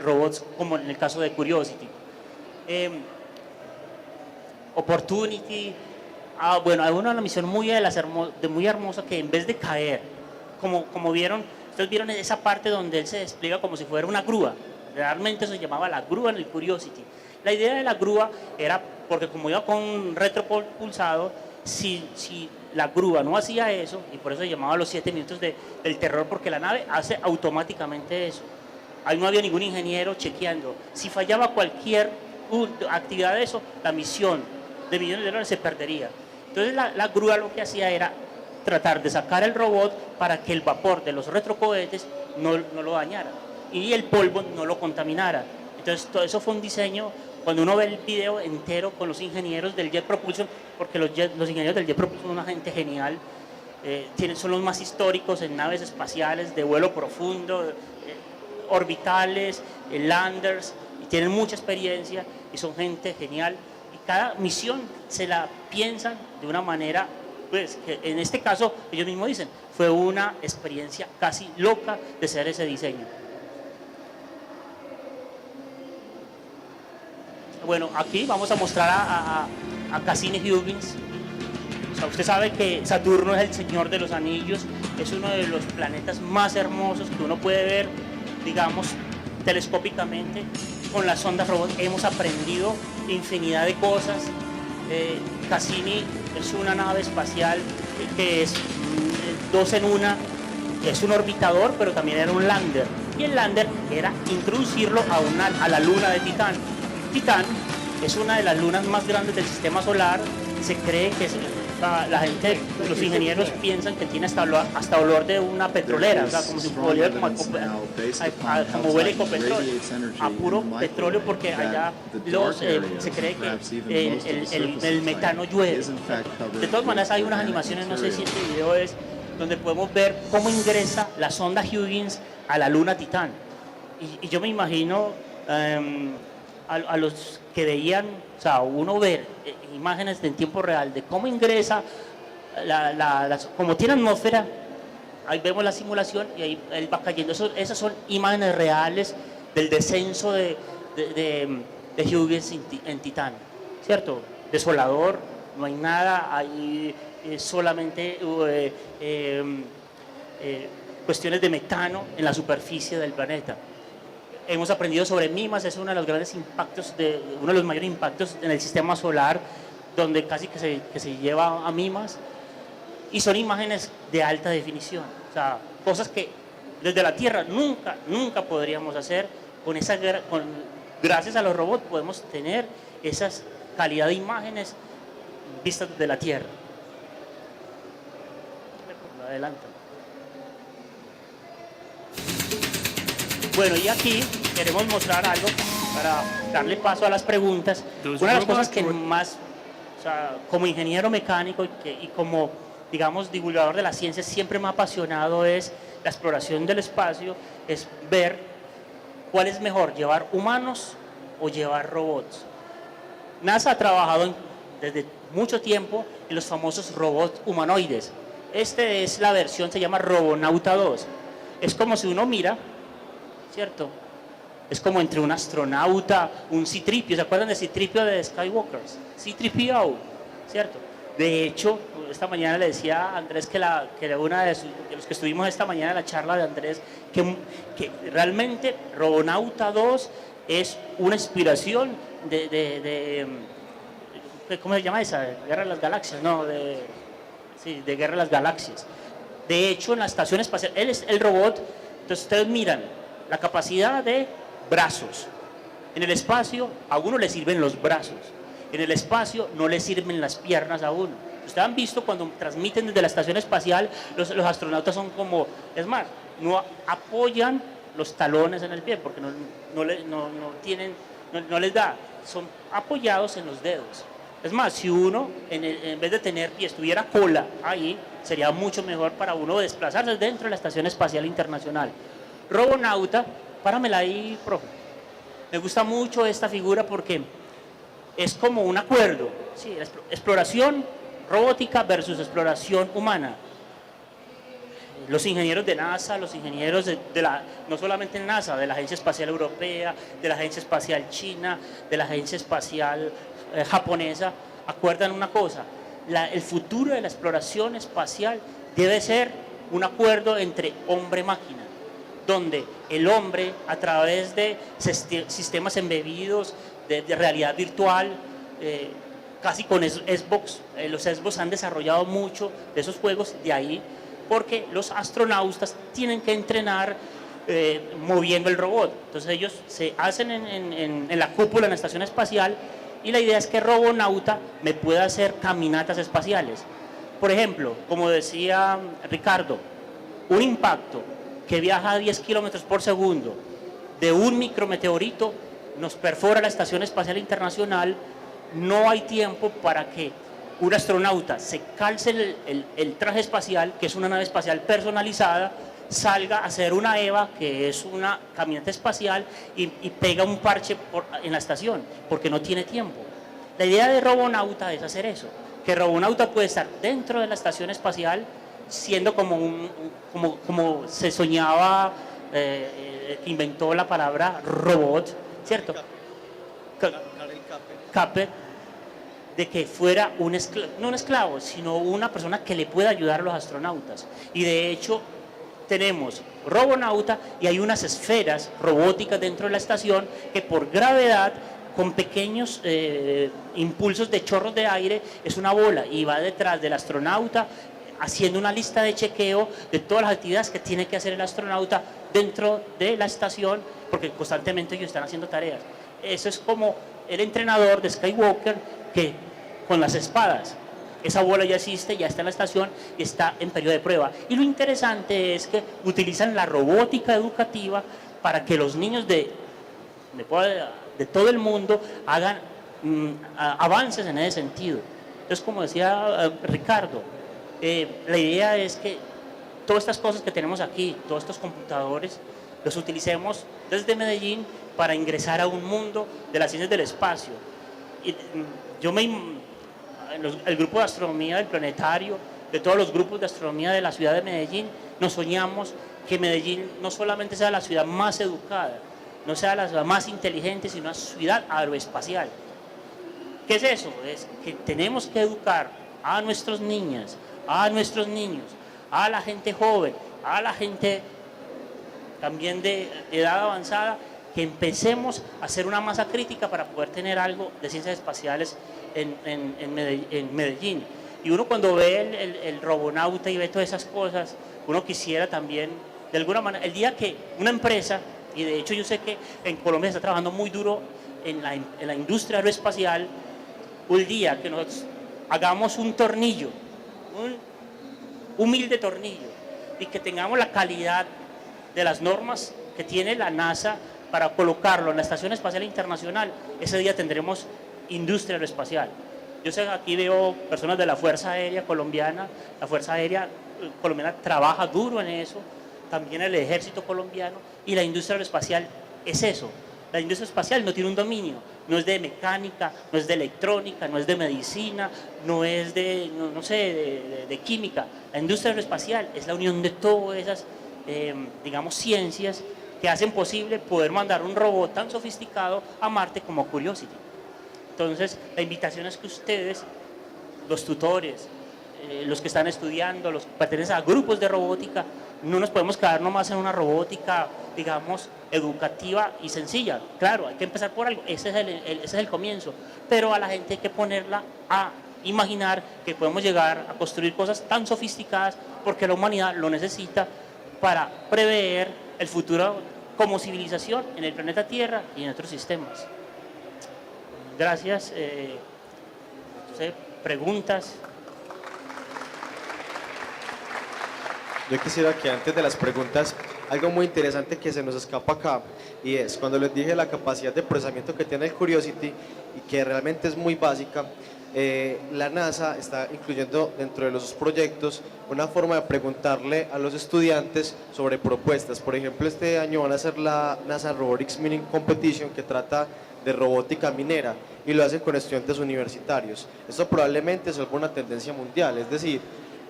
robots, como en el caso de Curiosity. Opportunity. Bueno, hay una misión muy hermosa que en vez de caer, como vieron, ustedes vieron esa parte donde él se despliega como si fuera una grúa. Realmente se llamaba la grúa en el Curiosity. La idea de la grúa era, porque como iba con retropulsado, si la grúa no hacía eso, y por eso se llamaba los 7 minutos del terror, porque la nave hace automáticamente eso. Ahí no había ningún ingeniero chequeando. Si fallaba cualquier actividad de eso, la misión de millones de dólares se perdería. Entonces la grúa lo que hacía era tratar de sacar el robot para que el vapor de los retrocohetes no lo dañara y el polvo no lo contaminara. Entonces todo eso fue un diseño. Cuando uno ve el video entero con los ingenieros del Jet Propulsion, porque los ingenieros del Jet Propulsion son una gente genial, son los más históricos en naves espaciales de vuelo profundo, orbitales, landers, y tienen mucha experiencia y son gente genial. Y cada misión se la piensan de una manera pues que en este caso ellos mismos dicen, fue una experiencia casi loca de hacer ese diseño. Bueno, aquí vamos a mostrar a Cassini-Huygens. O sea, usted sabe que Saturno es el señor de los anillos, es uno de los planetas más hermosos que uno puede ver, digamos, telescópicamente. Con las sondas robot hemos aprendido infinidad de cosas. Cassini es una nave espacial que es 2 en 1, es un orbitador, pero también era un lander. Y el lander era introducirlo a la luna de Titán. Titán es una de las lunas más grandes del sistema solar. Se cree que la gente, los ingenieros piensan que tiene hasta olor de una petrolera, o sea, como si huele como huele ecopetróleo, a puro petróleo, porque allá se cree que el metano llueve. De todas maneras hay unas animaciones, no sé si este video es, donde podemos ver cómo ingresa la sonda Huygens a la luna Titán. Y yo me imagino a los que veían, o sea, uno ver imágenes en tiempo real de cómo ingresa, como tiene atmósfera, ahí vemos la simulación y ahí él va cayendo. Esas son imágenes reales del descenso de Huygens en Titán, ¿cierto? Desolador, no hay nada, hay solamente cuestiones de metano en la superficie del planeta. Hemos aprendido sobre MIMAS, es uno de los grandes impactos, uno de los mayores impactos en el sistema solar, donde casi que se lleva a MIMAS, y son imágenes de alta definición, o sea, cosas que desde la Tierra nunca podríamos hacer. Gracias a los robots podemos tener esa calidad de imágenes vistas desde la Tierra. Adelante. Bueno, y aquí queremos mostrar algo para darle paso a las preguntas. Una de las cosas que más, o sea, como ingeniero mecánico y como, digamos, divulgador de la ciencia, siempre me ha apasionado es la exploración del espacio, es ver cuál es mejor, llevar humanos o llevar robots. NASA ha trabajado desde mucho tiempo en los famosos robots humanoides. Este es la versión, se llama Robonauta 2. Es como si uno mira, ¿cierto? Es como entre un astronauta, un C-3PO, ¿se acuerdan de C-3PO de Skywalkers? C-3PO, ¿cierto? De hecho, esta mañana le decía a Andrés que una de los que estuvimos esta mañana en la charla de Andrés, que realmente Robonauta 2 es una inspiración ¿cómo se llama esa? Guerra de las Galaxias, no, de Guerra de las Galaxias. De hecho, en la estación espacial, él es el robot, entonces ustedes miran la capacidad de brazos. En el espacio a uno le sirven los brazos, en el espacio no le sirven las piernas a uno. Ustedes han visto cuando transmiten desde la estación espacial, los astronautas son como, es más, no apoyan los talones en el pie porque no les da, son apoyados en los dedos. Es más, si uno en vez de tener pies tuviera cola ahí, sería mucho mejor para uno desplazarse dentro de la Estación Espacial Internacional. Robonauta, páramela ahí, profe. Me gusta mucho esta figura porque es como un acuerdo, ¿sí? Exploración robótica versus exploración humana. Los ingenieros de NASA, los ingenieros no solamente en NASA, de la Agencia Espacial Europea, de la Agencia Espacial China, de la Agencia Espacial japonesa, acuerdan una cosa: el futuro de la exploración espacial debe ser un acuerdo entre hombre-máquina, donde el hombre, a través de sistemas embebidos de realidad virtual, casi con Xbox, los Xbox han desarrollado mucho de esos juegos de ahí, porque los astronautas tienen que entrenar moviendo el robot. Entonces ellos se hacen en la cúpula en la estación espacial, y la idea es que Robonauta me pueda hacer caminatas espaciales. Por ejemplo, como decía Ricardo, un impacto que viaja a 10 kilómetros por segundo de un micrometeorito nos perfora la Estación Espacial Internacional. No hay tiempo para que un astronauta se calce el traje espacial, que es una nave espacial personalizada, salga a hacer una EVA, que es una caminata espacial, y pega un parche en la estación, porque no tiene tiempo. La idea de Robonauta es hacer eso, que Robonauta puede estar dentro de la estación espacial, siendo como se soñaba, que inventó la palabra robot, ¿cierto? Capper, de que fuera no un esclavo, sino una persona que le pueda ayudar a los astronautas. Y de hecho, tenemos Robonauta y hay unas esferas robóticas dentro de la estación que por gravedad, con pequeños impulsos de chorros de aire, es una bola y va detrás del astronauta haciendo una lista de chequeo de todas las actividades que tiene que hacer el astronauta dentro de la estación, porque constantemente ellos están haciendo tareas. Eso es como el entrenador de Skywalker que con las espadas. Esa bola ya existe, ya está en la estación y está en periodo de prueba. Y lo interesante es que utilizan la robótica educativa para que los niños de todo el mundo hagan avances en ese sentido. Entonces, como decía Ricardo, la idea es que todas estas cosas que tenemos aquí, todos estos computadores, los utilicemos desde Medellín para ingresar a un mundo de las ciencias del espacio. Y el grupo de astronomía del planetario, de todos los grupos de astronomía de la ciudad de Medellín, nos soñamos que Medellín no solamente sea la ciudad más educada, no sea la ciudad más inteligente, sino una ciudad aeroespacial. ¿Qué es eso? Es que tenemos que educar a nuestras niñas, a nuestros niños, a la gente joven, a la gente también de edad avanzada, que empecemos a hacer una masa crítica para poder tener algo de ciencias espaciales en Medellín. Y uno cuando ve el Robonauta y ve todas esas cosas, uno quisiera también, de alguna manera, el día que una empresa, y de hecho yo sé que en Colombia se está trabajando muy duro en la industria aeroespacial, un día que nosotros hagamos un tornillo, un humilde tornillo, y que tengamos la calidad de las normas que tiene la NASA para colocarlo en la Estación Espacial Internacional, ese día tendremos industria aeroespacial. Yo sé que aquí veo personas de la Fuerza Aérea Colombiana, la Fuerza Aérea Colombiana trabaja duro en eso, también el Ejército Colombiano, y la industria aeroespacial es eso. La industria espacial no tiene un dominio, no es de mecánica, no es de electrónica, no es de medicina, no es de, no sé, de química. La industria aeroespacial es la unión de todas esas, digamos, ciencias que hacen posible poder mandar un robot tan sofisticado a Marte como Curiosity. Entonces, la invitación es que ustedes, los tutores, los que están estudiando, los que pertenecen a grupos de robótica, no nos podemos quedar nomás en una robótica, digamos, educativa y sencilla. Claro, hay que empezar por algo, ese es el comienzo, pero a la gente hay que ponerla a imaginar que podemos llegar a construir cosas tan sofisticadas porque la humanidad lo necesita para prever el futuro como civilización en el planeta Tierra y en otros sistemas. Gracias. ¿Preguntas? Yo quisiera que antes de las preguntas, algo muy interesante que se nos escapa acá, y es cuando les dije la capacidad de procesamiento que tiene el Curiosity y que realmente es muy básica, la NASA está incluyendo dentro de los proyectos una forma de preguntarle a los estudiantes sobre propuestas. Por ejemplo, este año van a hacer la NASA Robotics Mining Competition, que trata de robótica minera, y lo hacen con estudiantes universitarios. Esto probablemente es alguna tendencia mundial, es decir,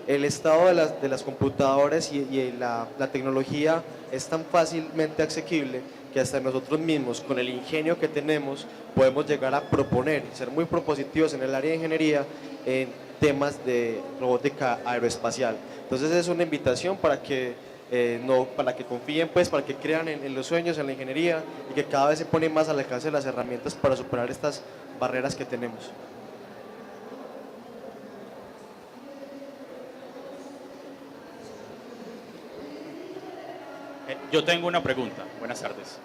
el estado de las computadoras y la tecnología es tan fácilmente asequible que hasta nosotros mismos, con el ingenio que tenemos, podemos llegar a proponer, ser muy propositivos en el área de ingeniería en temas de robótica aeroespacial. Entonces es una invitación para que para que confíen, pues, para que crean en los sueños, en la ingeniería, y que cada vez se ponen más al alcance de las herramientas para superar estas barreras que tenemos. Yo tengo una pregunta. Buenas tardes.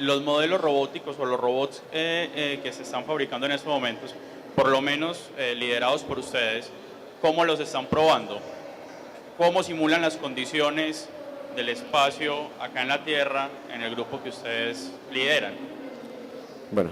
Los modelos robóticos o los robots que se están fabricando en estos momentos, por lo menos liderados por ustedes, ¿cómo los están probando? ¿Cómo simulan las condiciones del espacio acá en la Tierra en el grupo que ustedes lideran? Bueno,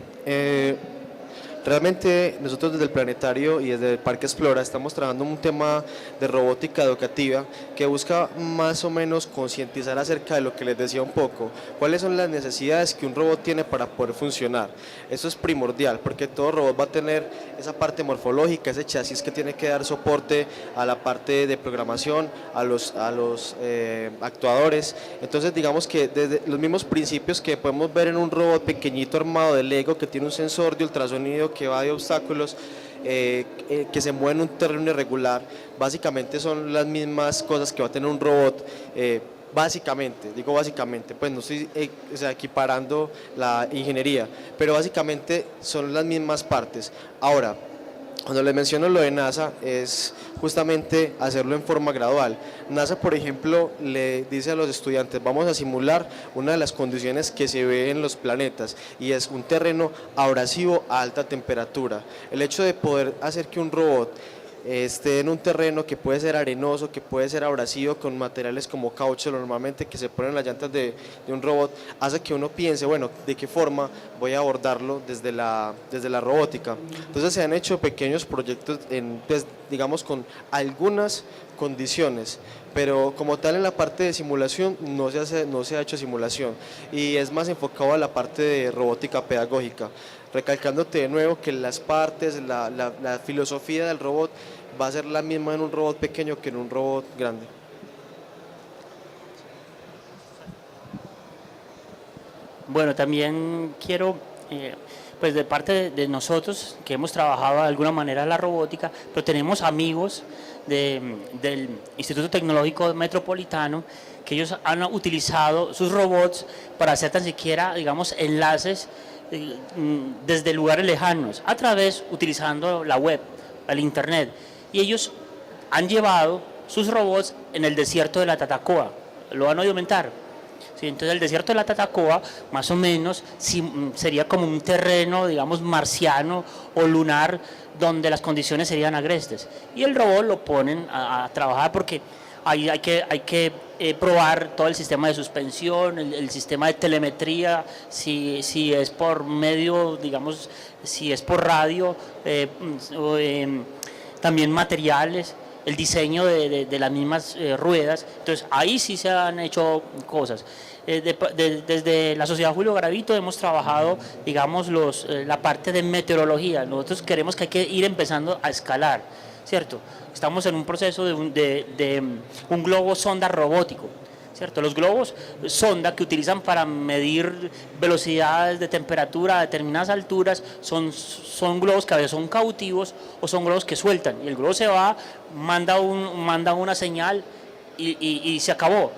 Realmente nosotros desde el planetario y desde el Parque Explora estamos trabajando un tema de robótica educativa que busca más o menos concientizar acerca de lo que les decía un poco, cuáles son las necesidades que un robot tiene para poder funcionar. Eso es primordial porque todo robot va a tener esa parte morfológica, ese chasis que tiene que dar soporte a la parte de programación, a los actuadores. Entonces digamos que desde los mismos principios que podemos ver en un robot pequeñito armado de Lego que tiene un sensor de ultrasonido que va de obstáculos, que se mueve en un terreno irregular, básicamente son las mismas cosas que va a tener un robot. Básicamente, digo básicamente, pues no estoy equiparando la ingeniería, pero básicamente son las mismas partes. Ahora, cuando les menciono lo de NASA es justamente hacerlo en forma gradual. NASA, por ejemplo, le dice a los estudiantes, vamos a simular una de las condiciones que se ve en los planetas y es un terreno abrasivo a alta temperatura. El hecho de poder hacer que un robot esté en un terreno que puede ser arenoso, que puede ser abrasivo con materiales como caucho normalmente que se ponen en las llantas de un robot, hace que uno piense, bueno, ¿de qué forma voy a abordarlo desde la robótica? Entonces se han hecho pequeños proyectos, digamos, con algunas condiciones, pero como tal en la parte de simulación no se ha hecho simulación y es más enfocado a la parte de robótica pedagógica, recalcándote de nuevo que las partes, la filosofía del robot va a ser la misma en un robot pequeño que en un robot grande. Bueno, también quiero, pues de parte de nosotros, que hemos trabajado de alguna manera la robótica, pero tenemos amigos del Instituto Tecnológico Metropolitano, que ellos han utilizado sus robots para hacer tan siquiera, digamos, enlaces desde lugares lejanos, utilizando la web, el internet, y ellos han llevado sus robots en el desierto de la Tatacoa, lo van a aumentar. Sí, entonces el desierto de la Tatacoa más o menos sería como un terreno, digamos, marciano o lunar, donde las condiciones serían agrestes, y el robot lo ponen a trabajar porque ahí hay que probar todo el sistema de suspensión, el sistema de telemetría, si es por medio, digamos, si es por radio, también materiales, el diseño de las mismas ruedas. Entonces ahí sí se han hecho cosas. Desde la Sociedad Julio Garavito hemos trabajado, digamos, la parte de meteorología. Nosotros queremos que hay que ir empezando a escalar, ¿cierto? Estamos en un proceso de un globo sonda robótico, ¿cierto? Los globos sonda que utilizan para medir velocidades de temperatura a determinadas alturas son globos que a veces son cautivos o son globos que sueltan, y el globo se va, manda una señal y se acabó.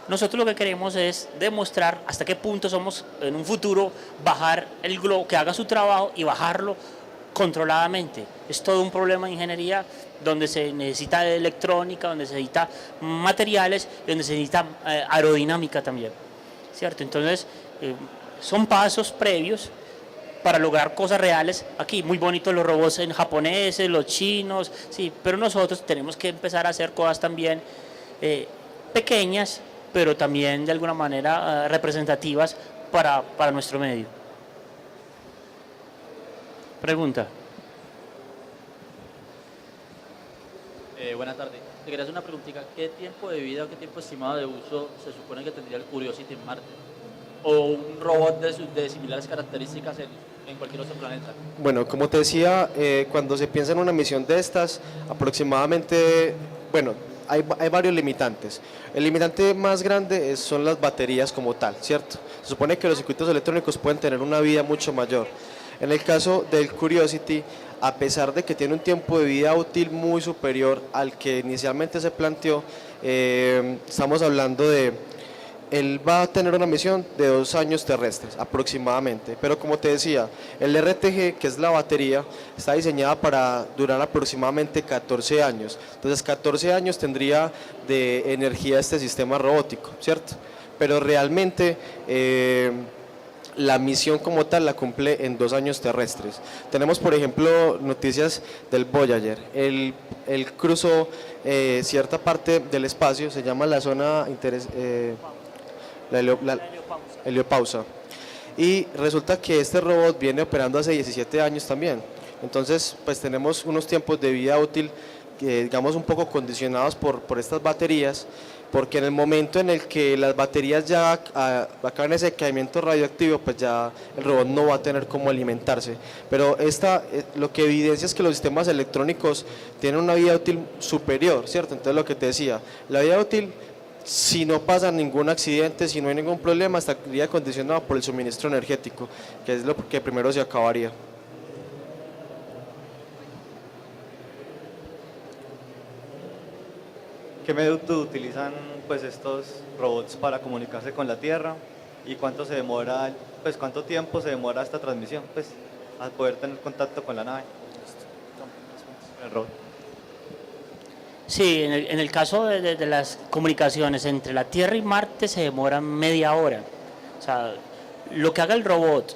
Nosotros lo que queremos es demostrar hasta qué punto somos en un futuro, bajar el globo, que haga su trabajo y bajarlo controladamente. Es todo un problema de ingeniería donde se necesita electrónica, donde se necesita materiales, donde se necesita aerodinámica también, ¿cierto? Entonces son pasos previos para lograr cosas reales. Aquí muy bonitos los robots en japoneses, los chinos, sí, pero nosotros tenemos que empezar a hacer cosas también pequeñas, pero también de alguna manera representativas para nuestro medio. Pregunta. Buenas tardes. Te quería hacer una preguntita. ¿Qué tiempo de vida o qué tiempo estimado de uso se supone que tendría el Curiosity en Marte? ¿O un robot de similares características en cualquier otro planeta? Bueno, como te decía, cuando se piensa en una misión de estas, aproximadamente, bueno, hay varios limitantes. El limitante más grande son las baterías como tal, ¿cierto? Se supone que los circuitos electrónicos pueden tener una vida mucho mayor. En el caso del Curiosity, a pesar de que tiene un tiempo de vida útil muy superior al que inicialmente se planteó, estamos hablando de, él va a tener una misión de 2 años terrestres aproximadamente, pero como te decía, el RTG, que es la batería, está diseñada para durar aproximadamente 14 años, entonces 14 años tendría de energía este sistema robótico, ¿cierto? Pero realmente la misión como tal la cumple en 2 años terrestres. Tenemos, por ejemplo, noticias del Voyager. Él cruzó cierta parte del espacio, se llama la zona la heliopausa. Y resulta que este robot viene operando hace 17 años también. Entonces, pues tenemos unos tiempos de vida útil que digamos un poco condicionados por estas baterías, porque en el momento en el que las baterías ya acaban ese caimiento radioactivo, pues ya el robot no va a tener cómo alimentarse. Pero lo que evidencia es que los sistemas electrónicos tienen una vida útil superior, ¿cierto? Entonces lo que te decía, la vida útil, si no pasa ningún accidente, si no hay ningún problema, estaría condicionada por el suministro energético, que es lo que primero se acabaría. ¿Qué método utilizan pues estos robots para comunicarse con la Tierra y cuánto tiempo se demora esta transmisión, pues, a poder tener contacto con la nave? El robot. Sí, en el caso de las comunicaciones entre la Tierra y Marte se demoran media hora. O sea, lo que haga el robot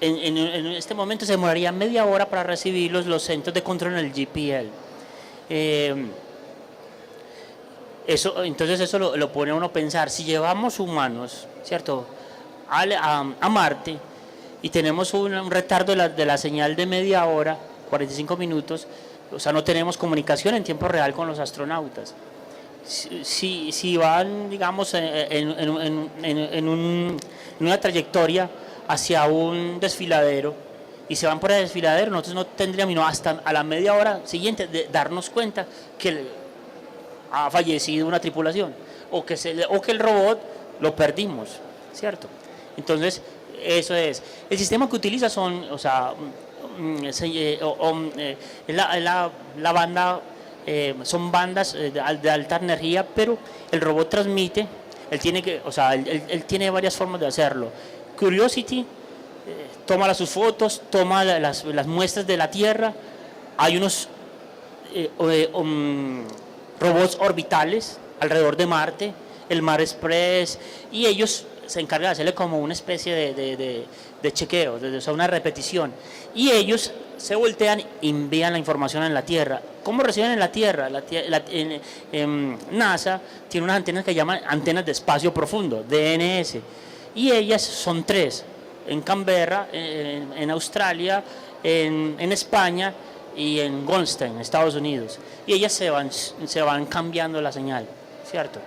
en este momento se demoraría media hora para recibir los centros de control en el GPL. Entonces eso lo pone a uno a pensar, si llevamos humanos, ¿cierto?, a Marte y tenemos un retardo de la señal de media hora, 45 minutos, o sea, no tenemos comunicación en tiempo real con los astronautas. Si van, digamos, en una trayectoria hacia un desfiladero y se van por el desfiladero, nosotros no tendríamos hasta a la media hora siguiente de darnos cuenta que ha fallecido una tripulación o que el robot lo perdimos, ¿cierto? Entonces, eso es. El sistema que utiliza la banda, son bandas de alta energía, pero el robot transmite, él tiene varias formas de hacerlo. Curiosity toma sus fotos, toma las muestras de la Tierra, hay unos robots orbitales alrededor de Marte, el Mar Express, y ellos se encargan de hacerle como una especie de chequeo, o sea, una repetición, y ellos se voltean y envían la información en la Tierra. ¿Cómo reciben en la Tierra? NASA tiene unas antenas que llaman antenas de espacio profundo, DNS, y ellas son 3, en Canberra, en Australia, en España y en Goldstein, Estados Unidos, y ellas se van cambiando la señal, ¿cierto?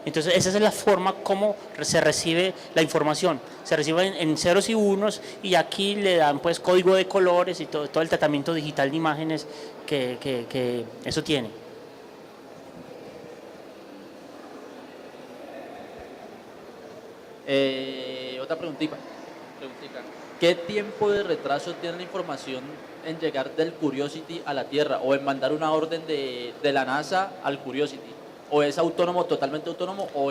Entonces esa es la forma como se recibe la información, se recibe en ceros y unos, y aquí le dan pues código de colores y todo el tratamiento digital de imágenes que eso tiene. Otra preguntita. ¿Qué tiempo de retraso tiene la información en llegar del Curiosity a la Tierra o en mandar una orden de la NASA al Curiosity? ¿O es autónomo, totalmente autónomo, o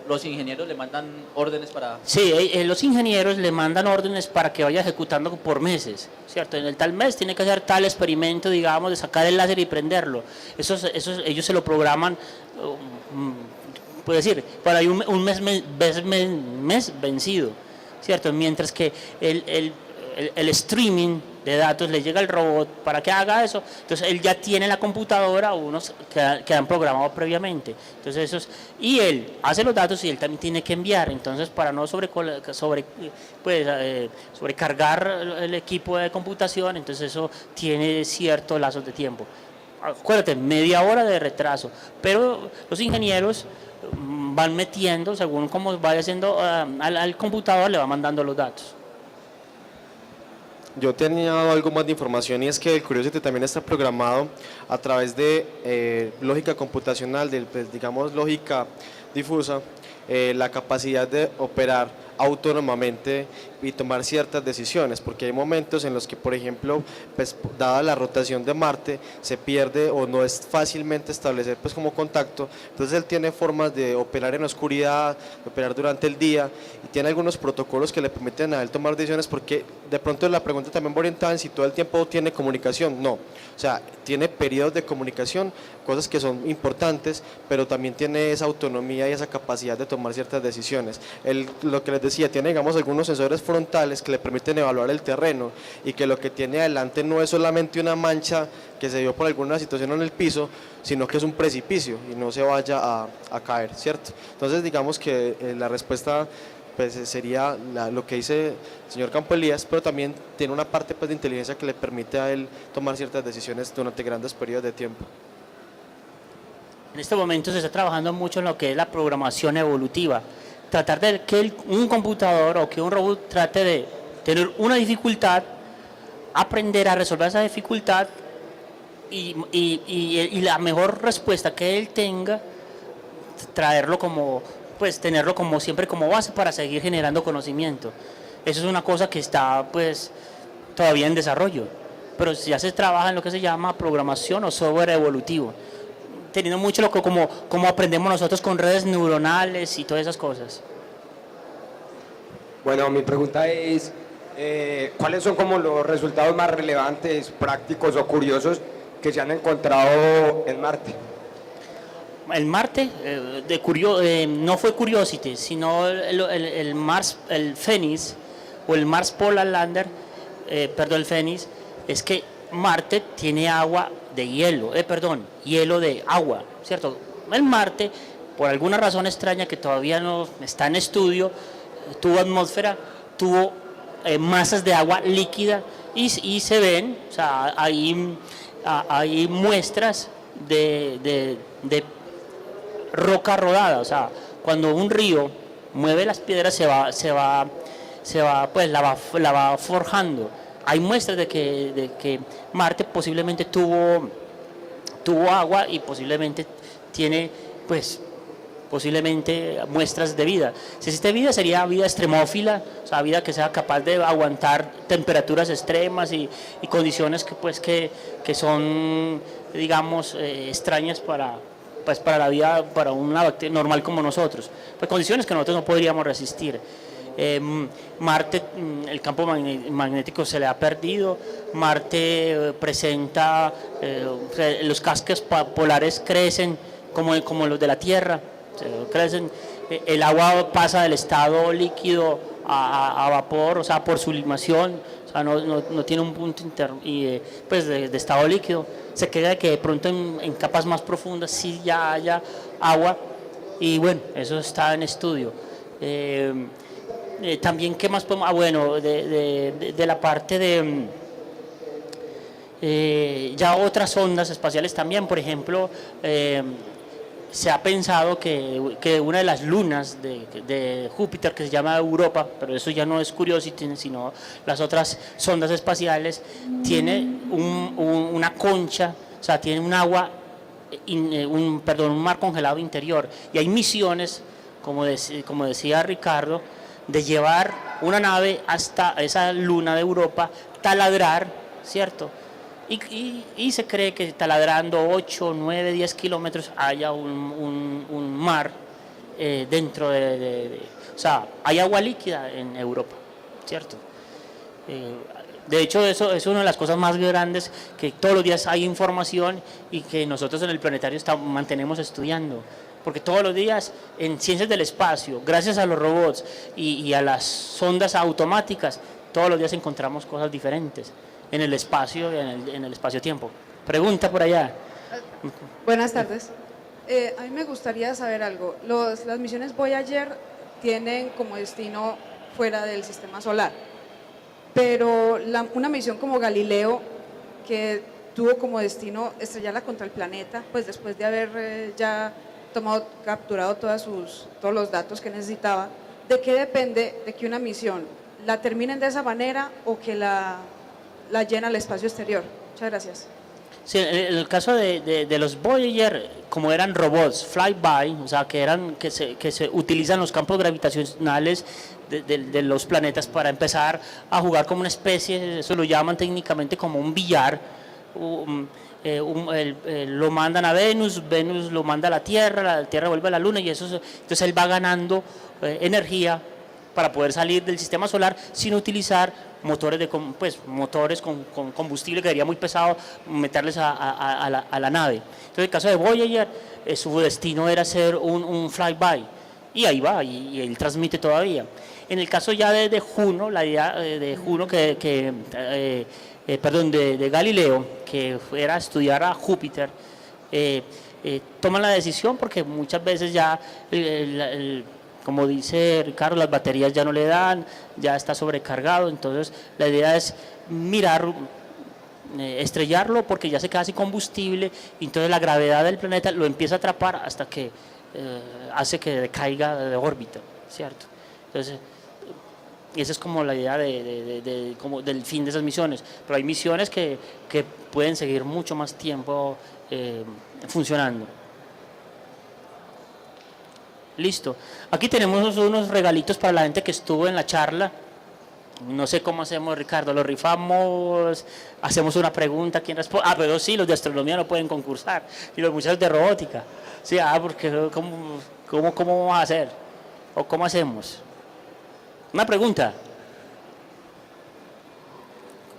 los ingenieros le mandan órdenes para...? Sí, los ingenieros le mandan órdenes para que vaya ejecutando por meses, ¿cierto? En el tal mes tiene que hacer tal experimento, digamos, de sacar el láser y prenderlo. Eso ellos se lo programan, puede decir, para un mes vencido, ¿cierto? Mientras que el streaming de datos le llega al robot para que haga eso, entonces él ya tiene la computadora unos que han programado previamente, entonces y él hace los datos y él también tiene que enviar, entonces para no sobrecargar el equipo de computación, entonces eso tiene ciertos lazos de tiempo. Acuérdate, media hora de retraso, pero los ingenieros van metiendo, según como vaya haciendo al computador, le va mandando los datos. Yo tenía algo más de información, y es que el Curiosity también está programado a través de lógica computacional, digamos lógica difusa, la capacidad de operar autónomamente y tomar ciertas decisiones, porque hay momentos en los que, por ejemplo, pues, dada la rotación de Marte, se pierde o no es fácilmente establecer pues como contacto, entonces él tiene formas de operar en la oscuridad, de operar durante el día, y tiene algunos protocolos que le permiten a él tomar decisiones, porque de pronto la pregunta también va orientada en si todo el tiempo tiene comunicación. No, o sea, tiene periodos de comunicación, cosas que son importantes, pero también tiene esa autonomía y esa capacidad de tomar ciertas decisiones. Lo que les decía, tiene, digamos, algunos sensores frontales que le permiten evaluar el terreno, y que lo que tiene adelante no es solamente una mancha que se dio por alguna situación en el piso, sino que es un precipicio y no se vaya a caer, ¿cierto? Entonces digamos que la respuesta pues sería lo que dice el señor Campo Elías, pero también tiene una parte pues, de inteligencia que le permite a él tomar ciertas decisiones durante grandes periodos de tiempo. En este momento se está trabajando mucho en lo que es la programación evolutiva. Tratar de que un computador o que un robot trate de tener una dificultad, aprender a resolver esa dificultad y la mejor respuesta que él tenga, traerlo como, pues tenerlo como siempre como base para seguir generando conocimiento. Eso es una cosa que está pues todavía en desarrollo, pero ya se trabaja en lo que se llama programación o software evolutivo, teniendo mucho lo que como aprendemos nosotros con redes neuronales y todas esas cosas. Bueno, mi pregunta es, ¿cuáles son como los resultados más relevantes, prácticos o curiosos que se han encontrado en Marte? El Marte no fue Curiosity, sino el Phoenix o el Mars Polar Lander, el Phoenix, es que Marte tiene agua de hielo, hielo de agua, ¿cierto? El Marte, por alguna razón extraña que todavía no está en estudio, tuvo atmósfera, tuvo masas de agua líquida y se ven, o sea, hay muestras de roca rodada, o sea, cuando un río mueve las piedras se va pues la va forjando. Hay muestras de que Marte posiblemente tuvo agua y posiblemente tiene pues posiblemente muestras de vida. Si existe vida sería vida extremófila, o sea, vida que sea capaz de aguantar temperaturas extremas y condiciones que son digamos extrañas para la vida, para una bacteria normal como nosotros, pues condiciones que nosotros no podríamos resistir. Marte, el campo magnético se le ha perdido. Marte presenta, los cascos polares crecen como los de la Tierra, crecen, el agua pasa del estado líquido a vapor, o sea, por sublimación, o sea, no tiene un punto pues de estado líquido, se queda que de pronto en capas más profundas sí ya haya agua, y bueno, eso está en estudio. También, ¿qué más podemos? De la parte de ya otras ondas espaciales también, por ejemplo, se ha pensado que una de las lunas de Júpiter, que se llama Europa, pero eso ya no es Curiosity, sino las otras sondas espaciales, tiene una concha, o sea, tiene un agua, un mar congelado interior, y hay misiones, como decía Ricardo, de llevar una nave hasta esa luna de Europa, taladrar, ¿cierto? Y se cree que taladrando 8, 9, 10 kilómetros haya un mar dentro o sea, hay agua líquida en Europa, ¿cierto? De hecho, eso es una de las cosas más grandes, que todos los días hay información y que nosotros en el planetario mantenemos estudiando. Porque todos los días en ciencias del espacio, gracias a los robots y a las sondas automáticas, todos los días encontramos cosas diferentes en el espacio y en el espacio-tiempo. Pregunta por allá. Buenas tardes. A mí me gustaría saber algo. Las misiones Voyager tienen como destino fuera del sistema solar, pero una misión como Galileo, que tuvo como destino estrellarla contra el planeta, pues después de haber ya capturado todos los datos que necesitaba, ¿de qué depende de que una misión la terminen de esa manera o que la llena al espacio exterior? Muchas gracias. Sí, en el caso de los Voyager, como eran robots flyby, o sea, que se utilizan los campos gravitacionales de los planetas para empezar a jugar como una especie, eso lo llaman técnicamente como un billar. Lo mandan a Venus lo manda a la Tierra vuelve a la Luna, y entonces él va ganando energía para poder salir del sistema solar sin utilizar motores con combustible, que sería muy pesado meterles a la nave. Entonces, en el caso de Voyager, su destino era ser un flyby, y ahí va, y él transmite todavía. En el caso ya de Juno, la idea de Juno de Galileo, que era estudiar a Júpiter, toman la decisión porque muchas veces ya como dice Ricardo, las baterías ya no le dan, ya está sobrecargado, entonces la idea es mirar, estrellarlo porque ya se queda sin combustible, y entonces la gravedad del planeta lo empieza a atrapar hasta que hace que decaiga de órbita, ¿cierto? Entonces, esa es como la idea como del fin de esas misiones, pero hay misiones que pueden seguir mucho más tiempo funcionando. Listo. Aquí tenemos unos regalitos para la gente que estuvo en la charla. No sé cómo hacemos, Ricardo, lo rifamos, hacemos una pregunta, ¿quién responde? Pero sí, los de astronomía no pueden concursar, y los muchachos de robótica. Sí, porque ¿cómo vamos a hacer? ¿O cómo hacemos? Una pregunta.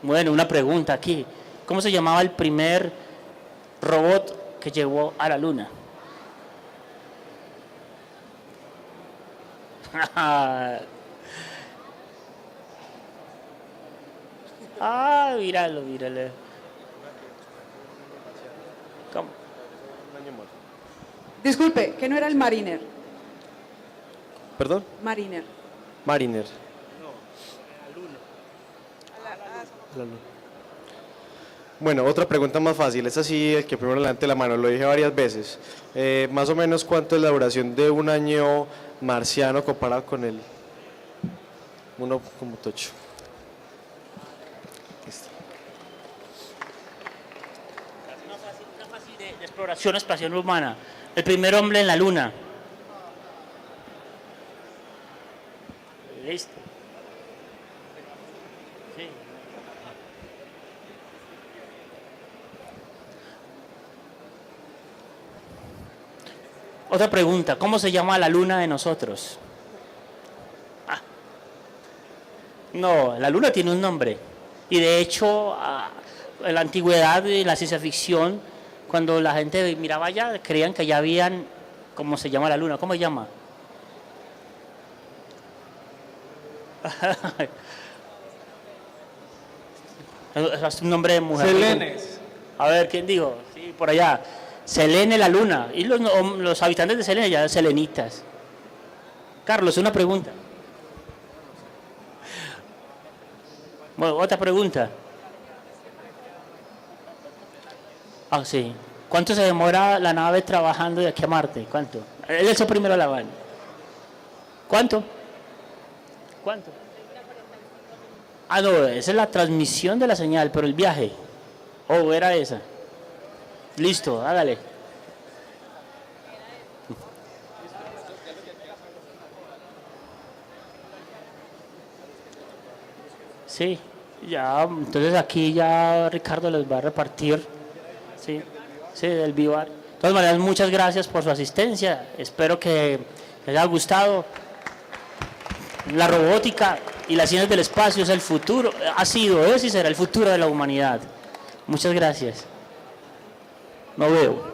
Bueno, una pregunta aquí. ¿Cómo se llamaba el primer robot que llevó a la Luna? Míralo. ¿Cómo? Disculpe, que no era el Mariner. ¿Perdón? Mariner. Mariner. Bueno, otra pregunta más fácil, es así, el que primero levante la mano, lo dije varias veces. Más o menos, ¿cuánto es la duración de un año marciano comparado con el 1,8? Una fácil de exploración espacial humana. El primer hombre en la Luna. Listo. Sí. Otra pregunta, ¿cómo se llama la luna de nosotros? No, la luna tiene un nombre. Y de hecho, en la antigüedad de la ciencia ficción, cuando la gente miraba allá, creían que ya habían, ¿cómo se llama la luna? ¿Cómo se llama? Es un nombre de mujer. Selenes. A ver, ¿quién dijo? Sí, por allá. Selene la luna. Y los habitantes de Selene ya selenitas. Carlos, una pregunta. Bueno, otra pregunta. Sí. ¿Cuánto se demora la nave trabajando de aquí a Marte? ¿Cuánto? Él es el primero a la mano. ¿Cuánto? No, esa es la transmisión de la señal, pero el viaje. Era esa. Listo, hágale. Sí, ya, entonces aquí ya Ricardo les va a repartir, sí, del Vivar. De todas maneras, muchas gracias por su asistencia, espero que les haya gustado. La robótica y las ciencias del espacio es el futuro, es y será el futuro de la humanidad. Muchas gracias. No veo.